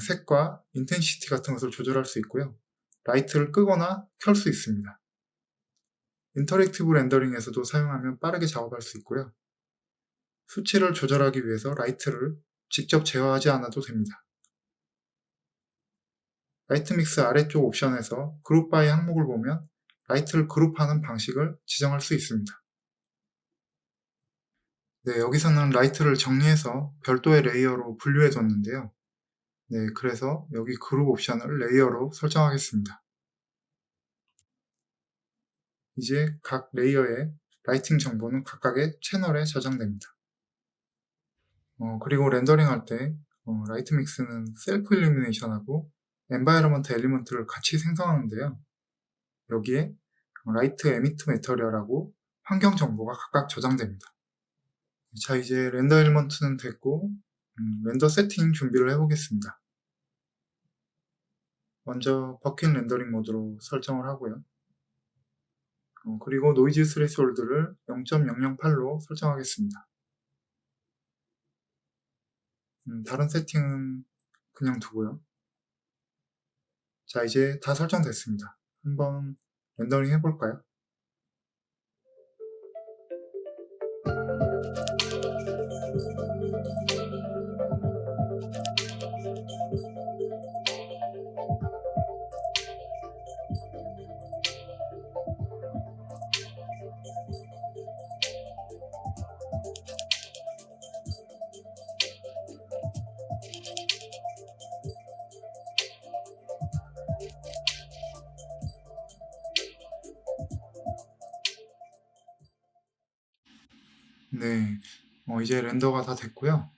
색과 인텐시티 같은 것을 조절할 수 있고요. 라이트를 끄거나 켤 수 있습니다. 인터랙티브 렌더링에서도 사용하면 빠르게 작업할 수 있고요. 수치를 조절하기 위해서 라이트를 직접 제어하지 않아도 됩니다. 라이트 믹스 아래쪽 옵션에서 그룹 바이 항목을 보면 라이트를 그룹하는 방식을 지정할 수 있습니다. 여기서는 라이트를 정리해서 별도의 레이어로 분류해 뒀는데요. 그래서 여기 그룹 옵션을 레이어로 설정하겠습니다. 이제 각 레이어의 라이팅 정보는 각각의 채널에 저장됩니다. 그리고 렌더링 할 때 라이트 믹스는 셀프 일루미네이션하고 엔바이러먼트 엘리먼트를 같이 생성하는데요. 여기에 라이트 에미트 매터리얼하고 환경 정보가 각각 저장됩니다. 자, 이제 렌더 엘리먼트는 됐고 렌더 세팅 준비를 해보겠습니다. 먼저 버킷 렌더링 모드로 설정을 하고요. 그리고 노이즈 스레시홀드를 0.008로 설정하겠습니다. 다른 세팅은 그냥 두고요. 자, 이제 다 설정됐습니다. 한번 렌더링 해볼까요? 네, 이제 렌더가 다 됐고요.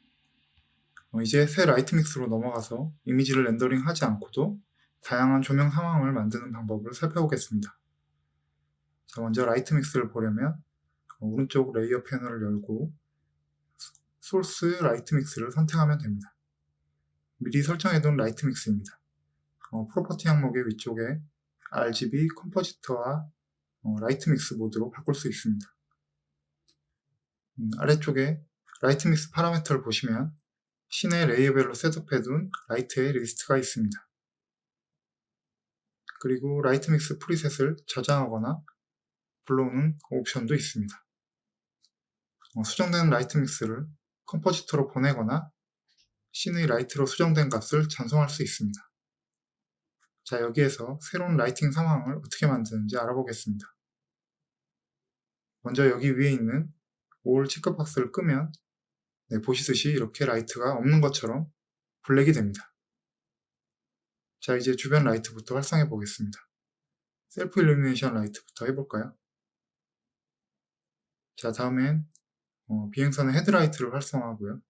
이제 새 라이트 믹스로 넘어가서 이미지를 렌더링 하지 않고도 다양한 조명 상황을 만드는 방법을 살펴보겠습니다. 자, 먼저 라이트 믹스를 보려면 오른쪽 레이어 패널을 열고 소스 라이트 믹스를 선택하면 됩니다. 미리 설정해둔 라이트 믹스입니다. 프로퍼티 항목의 위쪽에 RGB 컴포지터와 라이트 믹스 모드로 바꿀 수 있습니다. 아래쪽에 라이트 믹스 파라미터를 보시면 씬의 레이어별로 셋업해둔 라이트의 리스트가 있습니다. 그리고 라이트 믹스 프리셋을 저장하거나 불러오는 옵션도 있습니다. 수정된 라이트 믹스를 컴포지터로 보내거나 씬의 라이트로 수정된 값을 전송할 수 있습니다. 자, 여기에서 새로운 라이팅 상황을 어떻게 만드는지 알아보겠습니다. 먼저 여기 위에 있는 올 체크박스를 끄면 보시듯이 이렇게 라이트가 없는 것처럼 블랙이 됩니다. 자, 이제 주변 라이트부터 활성해 보겠습니다. 셀프 일루미네이션 라이트부터 해볼까요? 자, 다음엔 비행선의 헤드라이트를 활성화하고요.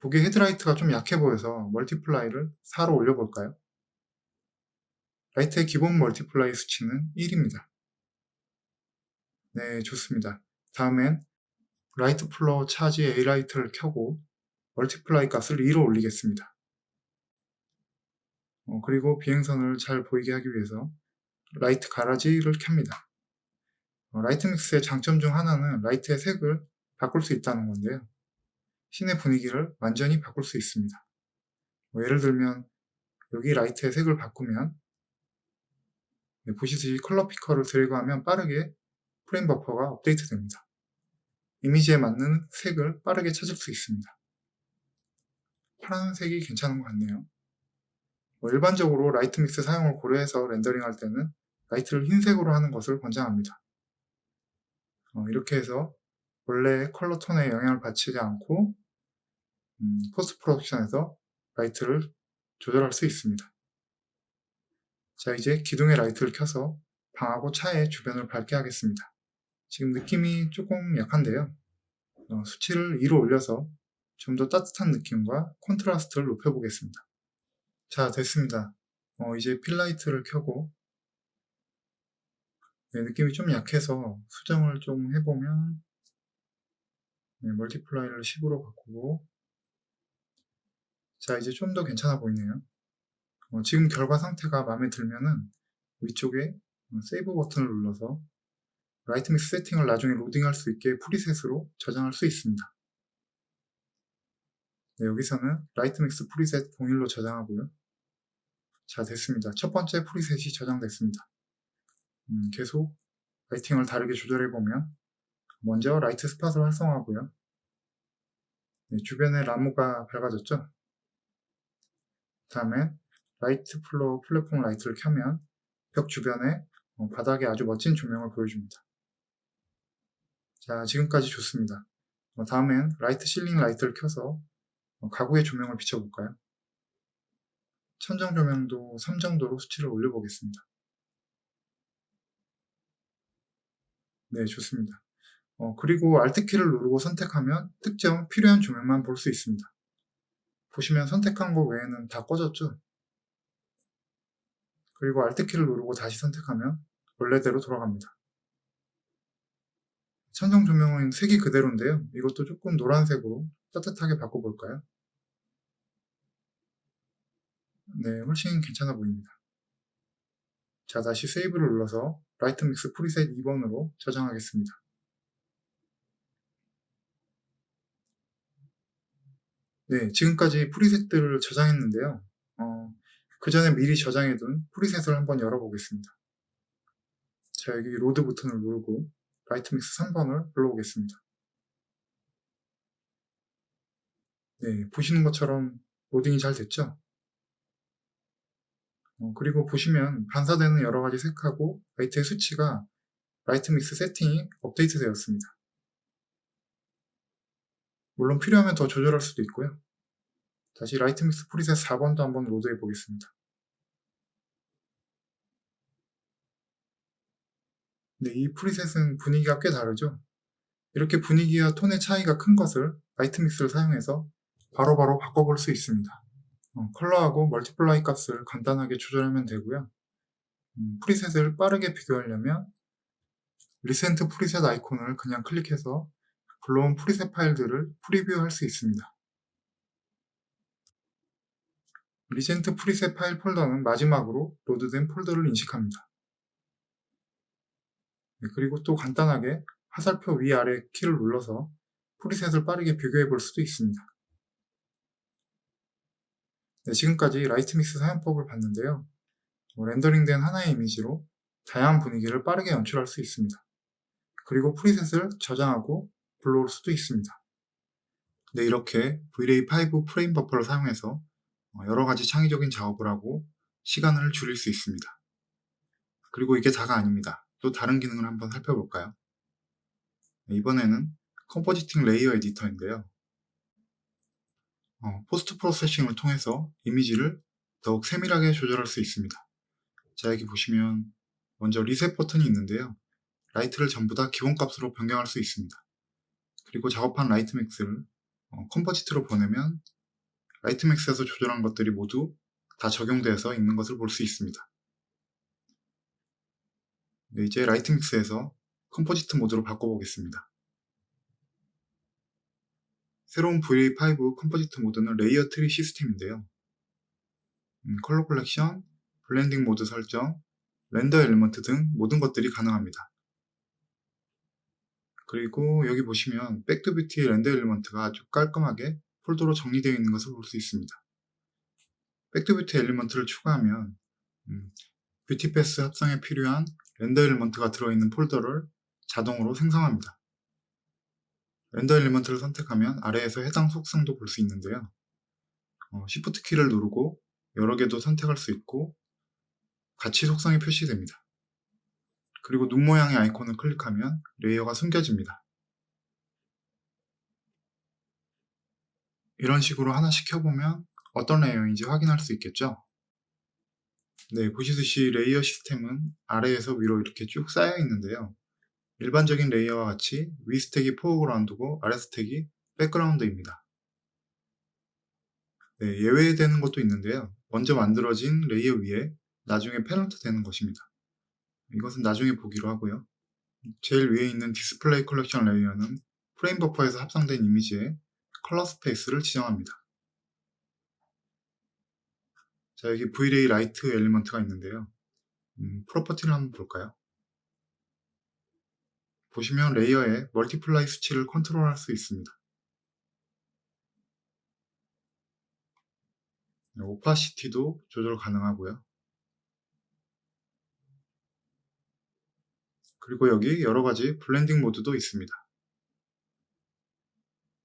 보기 헤드라이트가 좀 약해 보여서 멀티플라이를 4로 올려볼까요? 라이트의 기본 멀티플라이 수치는 1입니다. 네, 좋습니다. 다음엔 라이트 플로어 차지 A라이트를 켜고 멀티플라이 값을 2로 올리겠습니다. 그리고 비행선을 잘 보이게 하기 위해서 라이트 가라지를 켭니다. 라이트 믹스의 장점 중 하나는 라이트의 색을 바꿀 수 있다는 건데요. 씬의 분위기를 완전히 바꿀 수 있습니다. 예를 들면 여기 라이트의 색을 바꾸면 보시듯이 컬러 피커를 드래그하면 빠르게 프레임 버퍼가 업데이트 됩니다. 이미지에 맞는 색을 빠르게 찾을 수 있습니다. 파란색이 괜찮은 것 같네요. 일반적으로 라이트 믹스 사용을 고려해서 렌더링 할 때는 라이트를 흰색으로 하는 것을 권장합니다. 이렇게 해서 원래 컬러 톤에 영향을 받지 않고 포스트 프로덕션에서 라이트를 조절할 수 있습니다. 자, 이제 기둥의 라이트를 켜서 방하고 차의 주변을 밝게 하겠습니다. 지금 느낌이 조금 약한데요. 수치를 2로 올려서 좀 더 따뜻한 느낌과 콘트라스트를 높여보겠습니다. 자, 됐습니다. 이제 필라이트를 켜고 느낌이 좀 약해서 수정을 좀 해보면 멀티플라이를 10으로 바꾸고 자, 이제 좀 더 괜찮아 보이네요. 지금 결과 상태가 마음에 들면은 위쪽에 세이브 버튼을 눌러서 라이트 믹스 세팅을 나중에 로딩할 수 있게 프리셋으로 저장할 수 있습니다. 네, 여기서는 라이트 믹스 프리셋 01로 저장하고요. 자, 됐습니다. 첫 번째 프리셋이 저장됐습니다. 계속 라이팅을 다르게 조절해보면 먼저 라이트 스팟을 활성화하고요. 네, 주변에 나무가 밝아졌죠? 다음에 라이트 플로어 플랫폼 라이트를 켜면 벽 주변에 바닥에 아주 멋진 조명을 보여줍니다. 자, 지금까지 좋습니다. 다음엔 라이트 실링 라이트를 켜서 가구의 조명을 비춰볼까요? 천정 조명도 3 정도로 수치를 올려보겠습니다. 네, 좋습니다. 그리고 Alt키를 누르고 선택하면 특정 필요한 조명만 볼 수 있습니다. 보시면 선택한 거 외에는 다 꺼졌죠? 그리고 Alt키를 누르고 다시 선택하면 원래대로 돌아갑니다. 천정 조명은 색이 그대로인데요. 이것도 조금 노란색으로 따뜻하게 바꿔볼까요? 네, 훨씬 괜찮아 보입니다. 자, 다시 세이브를 눌러서 라이트 믹스 프리셋 2번으로 저장하겠습니다. 네, 지금까지 프리셋들을 저장했는데요. 그 전에 미리 저장해둔 프리셋을 한번 열어보겠습니다. 자, 여기 로드 버튼을 누르고 라이트 믹스 3번을 불러보겠습니다. 네, 보시는 것처럼 로딩이 잘 됐죠? 그리고 보시면 반사되는 여러 가지 색하고 라이트의 수치가 라이트 믹스 세팅이 업데이트 되었습니다. 물론 필요하면 더 조절할 수도 있고요. 다시 라이트 믹스 프리셋 4번도 한번 로드해 보겠습니다. 네, 이 프리셋은 분위기가 꽤 다르죠? 이렇게 분위기와 톤의 차이가 큰 것을 라이트 믹스를 사용해서 바로바로 바꿔볼 수 있습니다. 컬러하고 멀티플라이 값을 간단하게 조절하면 되고요. 프리셋을 빠르게 비교하려면 리센트 프리셋 아이콘을 그냥 클릭해서 불러온 프리셋 파일들을 프리뷰할 수 있습니다. 리센트 프리셋 파일 폴더는 마지막으로 로드된 폴더를 인식합니다. 네, 그리고 또 간단하게 화살표 위아래 키를 눌러서 프리셋을 빠르게 비교해 볼 수도 있습니다. 네, 지금까지 라이트 믹스 사용법을 봤는데요. 렌더링된 하나의 이미지로 다양한 분위기를 빠르게 연출할 수 있습니다. 그리고 프리셋을 저장하고 불러올 수도 있습니다. 네, 이렇게 V-Ray5 프레임 버퍼를 사용해서 여러 가지 창의적인 작업을 하고 시간을 줄일 수 있습니다. 그리고 이게 다가 아닙니다. 또 다른 기능을 한번 살펴볼까요? 네, 이번에는 컴포지팅 레이어 에디터인데요. 포스트 프로세싱을 통해서 이미지를 더욱 세밀하게 조절할 수 있습니다. 자, 여기 보시면 먼저 리셋 버튼이 있는데요. 라이트를 전부 다 기본값으로 변경할 수 있습니다. 그리고 작업한 라이트 맥스를 컴포지트로 보내면 라이트 맥스에서 조절한 것들이 모두 다 적용돼서 있는 것을 볼 수 있습니다. 네, 이제 라이트 믹스에서 컴포지트 모드로 바꿔보겠습니다. 새로운 V-Ray5 컴포지트 모드는 레이어 트리 시스템인데요. 컬러 컬렉션, 블렌딩 모드 설정, 렌더 엘리먼트 등 모든 것들이 가능합니다. 그리고 여기 보시면 백투뷰티의 렌더 엘리먼트가 아주 깔끔하게 폴더로 정리되어 있는 것을 볼 수 있습니다. 백투뷰티 엘리먼트를 추가하면 뷰티패스 합성에 필요한 렌더 엘리먼트가 들어있는 폴더를 자동으로 생성합니다. 렌더 엘리먼트를 선택하면 아래에서 해당 속성도 볼 수 있는데요. Shift 키를 누르고 여러 개도 선택할 수 있고 같이 속성이 표시됩니다. 그리고 눈 모양의 아이콘을 클릭하면 레이어가 숨겨집니다. 이런 식으로 하나씩 켜보면 어떤 레이어인지 확인할 수 있겠죠? 네, 보시듯이 레이어 시스템은 아래에서 위로 이렇게 쭉 쌓여 있는데요. 일반적인 레이어와 같이 위 스택이 포어그라운드고 아래 스택이 백그라운드입니다. 네, 예외되는 것도 있는데요. 먼저 만들어진 레이어 위에 나중에 패런트 되는 것입니다. 이것은 나중에 보기로 하고요. 제일 위에 있는 디스플레이 컬렉션 레이어는 프레임 버퍼에서 합성된 이미지에 컬러 스페이스를 지정합니다. 자, 여기 V-Ray 라이트 엘리먼트가 있는데요. 프로퍼티를 한번 볼까요? 보시면 레이어의 멀티플라이 수치를 컨트롤할 수 있습니다. 오파시티도 조절 가능하고요. 그리고 여기 여러가지 블렌딩 모드도 있습니다.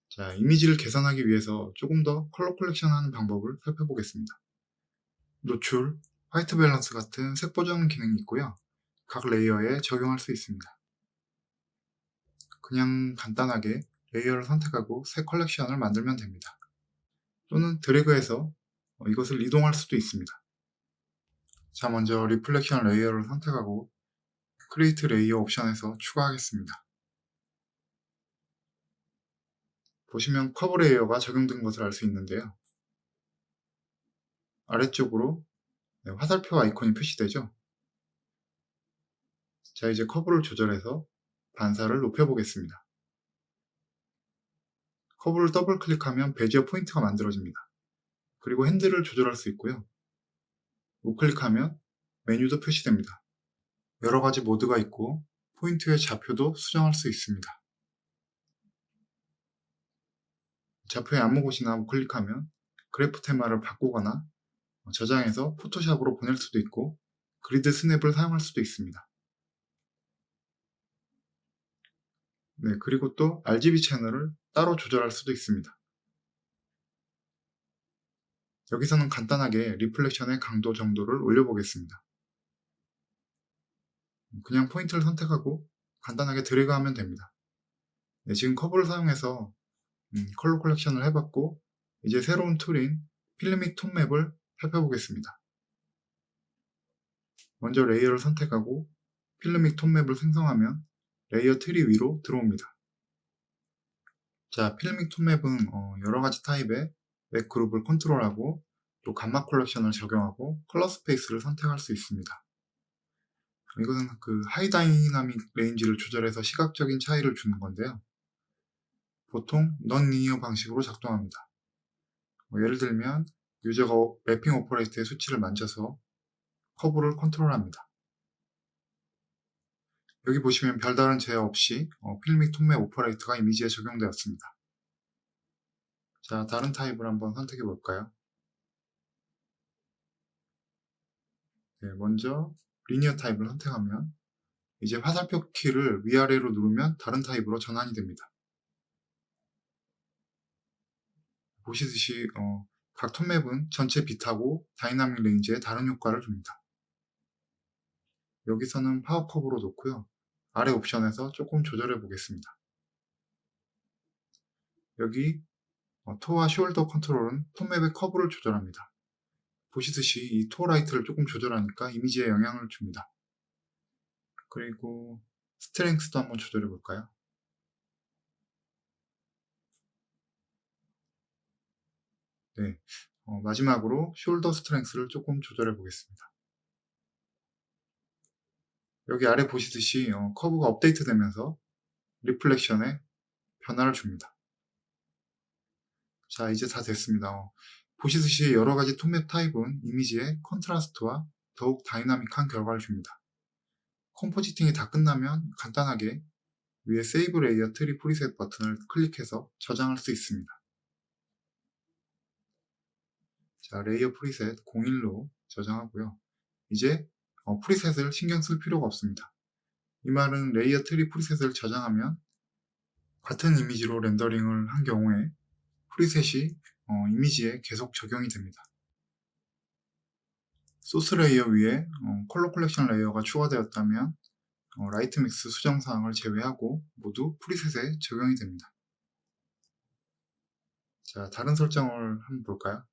자, 이미지를 개선하기 위해서 조금 더 컬러 컬렉션 하는 방법을 살펴보겠습니다. 노출, 화이트 밸런스 같은 색 보정 기능이 있고요. 각 레이어에 적용할 수 있습니다. 그냥 간단하게 레이어를 선택하고 색 컬렉션을 만들면 됩니다. 또는 드래그해서 이것을 이동할 수도 있습니다. 자, 먼저 리플렉션 레이어를 선택하고 크리에이트 레이어 옵션에서 추가하겠습니다. 보시면 커브 레이어가 적용된 것을 알 수 있는데요. 아래쪽으로 화살표 아이콘이 표시되죠. 자, 이제 커브를 조절해서 반사를 높여보겠습니다. 커브를 더블 클릭하면 베지어 포인트가 만들어집니다. 그리고 핸들을 조절할 수 있고요. 우클릭하면 메뉴도 표시됩니다. 여러가지 모드가 있고 포인트의 좌표도 수정할 수 있습니다. 좌표의 아무 곳이나 우클릭하면 그래프 테마를 바꾸거나 저장해서 포토샵으로 보낼 수도 있고 그리드 스냅을 사용할 수도 있습니다. 네, 그리고 또 RGB 채널을 따로 조절할 수도 있습니다. 여기서는 간단하게 리플렉션의 강도 정도를 올려보겠습니다. 그냥 포인트를 선택하고 간단하게 드래그하면 됩니다. 네, 지금 커브를 사용해서 컬러 컬렉션을 해봤고 이제 새로운 툴인 필름믹 톤맵을 살펴보겠습니다. 먼저 레이어를 선택하고 필름믹 톤맵을 생성하면 레이어 트리 위로 들어옵니다. 자, 필름믹 톤맵은 여러가지 타입의 웹 그룹을 컨트롤하고 또 감마 컬렉션을 적용하고 컬러 스페이스를 선택할 수 있습니다. 이것은 그 하이 다이나믹 레인지를 조절해서 시각적인 차이를 주는 건데요. 보통 넌 리니어 방식으로 작동합니다. 예를 들면 유저가 매핑 오퍼레이터의 수치를 만져서 커브를 컨트롤합니다. 여기 보시면 별다른 제어 없이 필름믹 톤맵 오퍼레이터가 이미지에 적용되었습니다. 자, 다른 타입을 한번 선택해 볼까요? 네, 먼저 리니어 타입을 선택하면 이제 화살표 키를 위아래로 누르면 다른 타입으로 전환이 됩니다. 보시듯이 각 톤맵은 전체 빛하고 다이나믹 레인지에 다른 효과를 줍니다. 여기서는 파워 커브로 놓고요. 아래 옵션에서 조금 조절해 보겠습니다. 여기 토와 숄더 컨트롤은 톤맵의 커브를 조절합니다. 보시듯이 이 토 라이트를 조금 조절하니까 이미지에 영향을 줍니다. 그리고 스트렝스도 한번 조절해 볼까요? 네, 마지막으로 숄더 스트렝스를 조금 조절해 보겠습니다. 여기 아래 보시듯이 커브가 업데이트 되면서 리플렉션에 변화를 줍니다. 자, 이제 다 됐습니다. 보시듯이 여러가지 톤맵 타입은 이미지의 컨트라스트와 더욱 다이나믹한 결과를 줍니다. 컴포지팅이 다 끝나면 간단하게 위에 세이브 레이어 트리 프리셋 버튼을 클릭해서 저장할 수 있습니다. 자, 레이어 프리셋 01로 저장하고요. 이제 프리셋을 신경 쓸 필요가 없습니다. 이 말은 레이어 트리 프리셋을 저장하면 같은 이미지로 렌더링을 한 경우에 프리셋이 이미지에 계속 적용이 됩니다. 소스 레이어 위에 컬러 컬렉션 레이어가 추가되었다면 라이트 믹스 수정 사항을 제외하고 모두 프리셋에 적용이 됩니다. 자, 다른 설정을 한번 볼까요?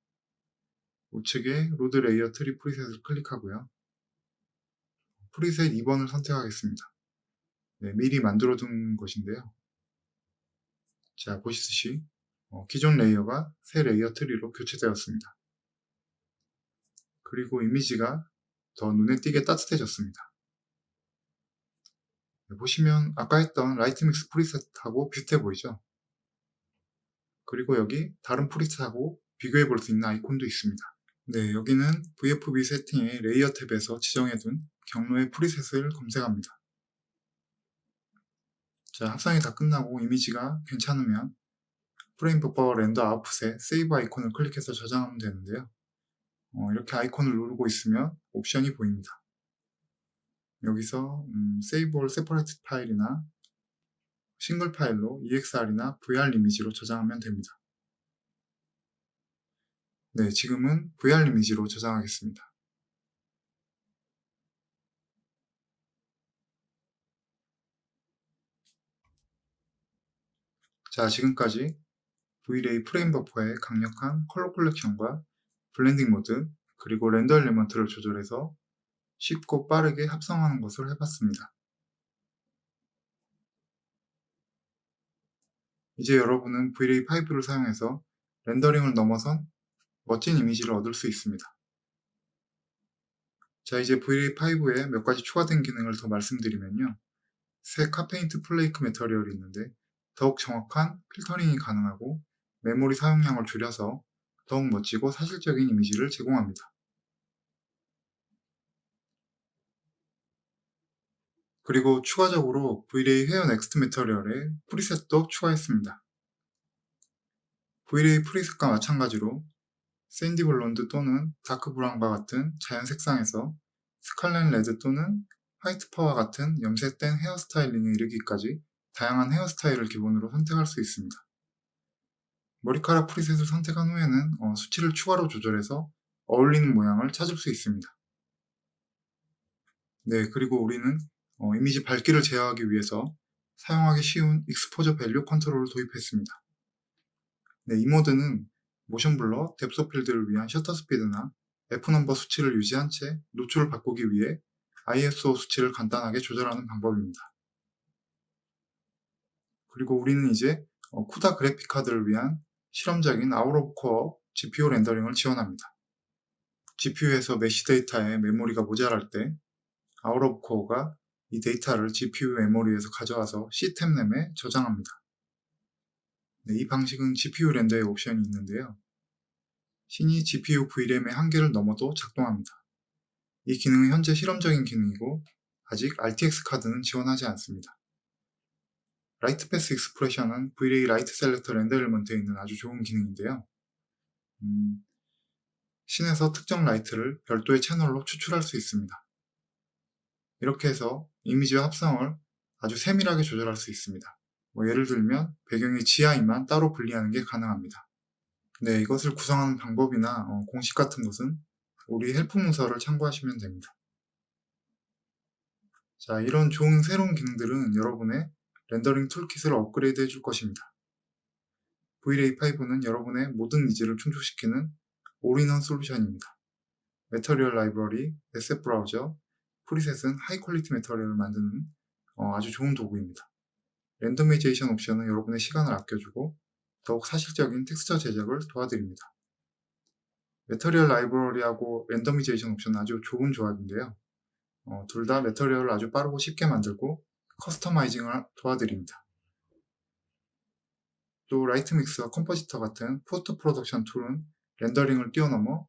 우측에 로드 레이어 트리 프리셋을 클릭하고요. 프리셋 2번을 선택하겠습니다. 네, 미리 만들어둔 것인데요. 자, 보시듯이 기존 레이어가 새 레이어 트리로 교체되었습니다. 그리고 이미지가 더 눈에 띄게 따뜻해졌습니다. 네, 보시면 아까 했던 라이트 믹스 프리셋하고 비슷해 보이죠? 그리고 여기 다른 프리셋하고 비교해 볼 수 있는 아이콘도 있습니다. 네, 여기는 VFB 세팅의 레이어 탭에서 지정해둔 경로의 프리셋을 검색합니다. 자, 합성이 다 끝나고 이미지가 괜찮으면 프레임 버퍼 렌더 아웃풋에 세이브 아이콘을 클릭해서 저장하면 되는데요. 이렇게 아이콘을 누르고 있으면 옵션이 보입니다. 여기서 Save all separate 파일이나 싱글 파일로 EXR이나 VR 이미지로 저장하면 됩니다. 네, 지금은 VR 이미지로 저장하겠습니다. 자, 지금까지 V-Ray 프레임 버퍼의 강력한 컬러 컬렉션과 블렌딩 모드, 그리고 렌더 엘리먼트를 조절해서 쉽고 빠르게 합성하는 것을 해봤습니다. 이제 여러분은 V-Ray 5를 사용해서 렌더링을 넘어선 멋진 이미지를 얻을 수 있습니다. 자, 이제 V-Ray 5에 몇 가지 추가된 기능을 더 말씀드리면요. 새 카페인트 플레이크 매터리얼이 있는데 더욱 정확한 필터링이 가능하고 메모리 사용량을 줄여서 더욱 멋지고 사실적인 이미지를 제공합니다. 그리고 추가적으로 V-Ray 헤어 넥스트 매터리얼에 프리셋도 추가했습니다. V-Ray 프리셋과 마찬가지로 샌디 블론드 또는 다크 브라운과 같은 자연 색상에서 스칼렛 레드 또는 화이트 퍼와 같은 염색된 헤어스타일링에 이르기까지 다양한 헤어스타일을 기본으로 선택할 수 있습니다. 머리카락 프리셋을 선택한 후에는 수치를 추가로 조절해서 어울리는 모양을 찾을 수 있습니다. 네, 그리고 우리는 이미지 밝기를 제어하기 위해서 사용하기 쉬운 익스포저 밸류 컨트롤을 도입했습니다. 네, 이 모드는 모션 블러, 뎁스 필드를 위한 셔터 스피드나 F넘버 수치를 유지한 채 노출을 바꾸기 위해 ISO 수치를 간단하게 조절하는 방법입니다. 그리고 우리는 이제 쿠다 그래픽 카드를 위한 실험적인 아웃 오브 코어 GPU 렌더링을 지원합니다. GPU에서 메쉬 데이터에 메모리가 모자랄 때 아웃 오브 코어가 이 데이터를 GPU 메모리에서 가져와서 시스템램에 저장합니다. 네, 이 방식은 GPU 렌더의 옵션이 있는데요. 신이 GPU VRAM의 한계를 넘어도 작동합니다. 이 기능은 현재 실험적인 기능이고 아직 RTX 카드는 지원하지 않습니다. 라이트 패스 익스프레션은 V-Ray 라이트 셀렉터 렌더 엘리먼트에 있는 아주 좋은 기능인데요. 신에서 특정 라이트를 별도의 채널로 추출할 수 있습니다. 이렇게 해서 이미지와 합성을 아주 세밀하게 조절할 수 있습니다. 예를 들면 배경의 지하 이만 따로 분리하는 게 가능합니다. 네, 이것을 구성하는 방법이나 공식 같은 것은 우리 헬프 문서를 참고하시면 됩니다. 자, 이런 좋은 새로운 기능들은 여러분의 렌더링 툴킷을 업그레이드 해줄 것입니다. V-Ray 5는 여러분의 모든 니즈를 충족시키는 올인원 솔루션입니다. 매터리얼 라이브러리, 에셋 브라우저, 프리셋은 하이 퀄리티 매터리얼을 만드는 아주 좋은 도구입니다. 랜더미제이션 옵션은 여러분의 시간을 아껴주고 더욱 사실적인 텍스처 제작을 도와드립니다. 매터리얼 라이브러리하고 랜더미제이션 옵션은 아주 좋은 조합인데요. 둘 다 매터리얼을 아주 빠르고 쉽게 만들고 커스터마이징을 도와드립니다. 또 라이트 믹스와 컴포지터 같은 포스트 프로덕션 툴은 렌더링을 뛰어넘어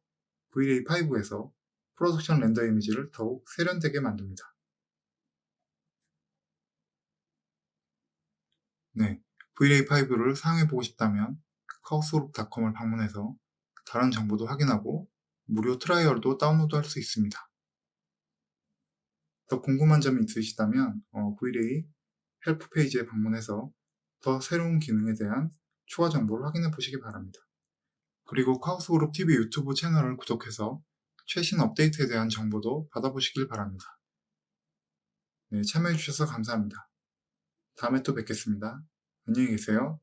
V-Ray 5에서 프로덕션 렌더 이미지를 더욱 세련되게 만듭니다. 네, V-Ray 5를 사용해보고 싶다면 카오스그룹.com을 방문해서 다른 정보도 확인하고 무료 트라이얼도 다운로드할 수 있습니다. 더 궁금한 점이 있으시다면 V-Ray 헬프 페이지에 방문해서 더 새로운 기능에 대한 추가 정보를 확인해 보시기 바랍니다. 그리고 카오스그룹 TV 유튜브 채널을 구독해서 최신 업데이트에 대한 정보도 받아보시길 바랍니다. 네, 참여해주셔서 감사합니다. 다음에 또 뵙겠습니다. 안녕히 계세요.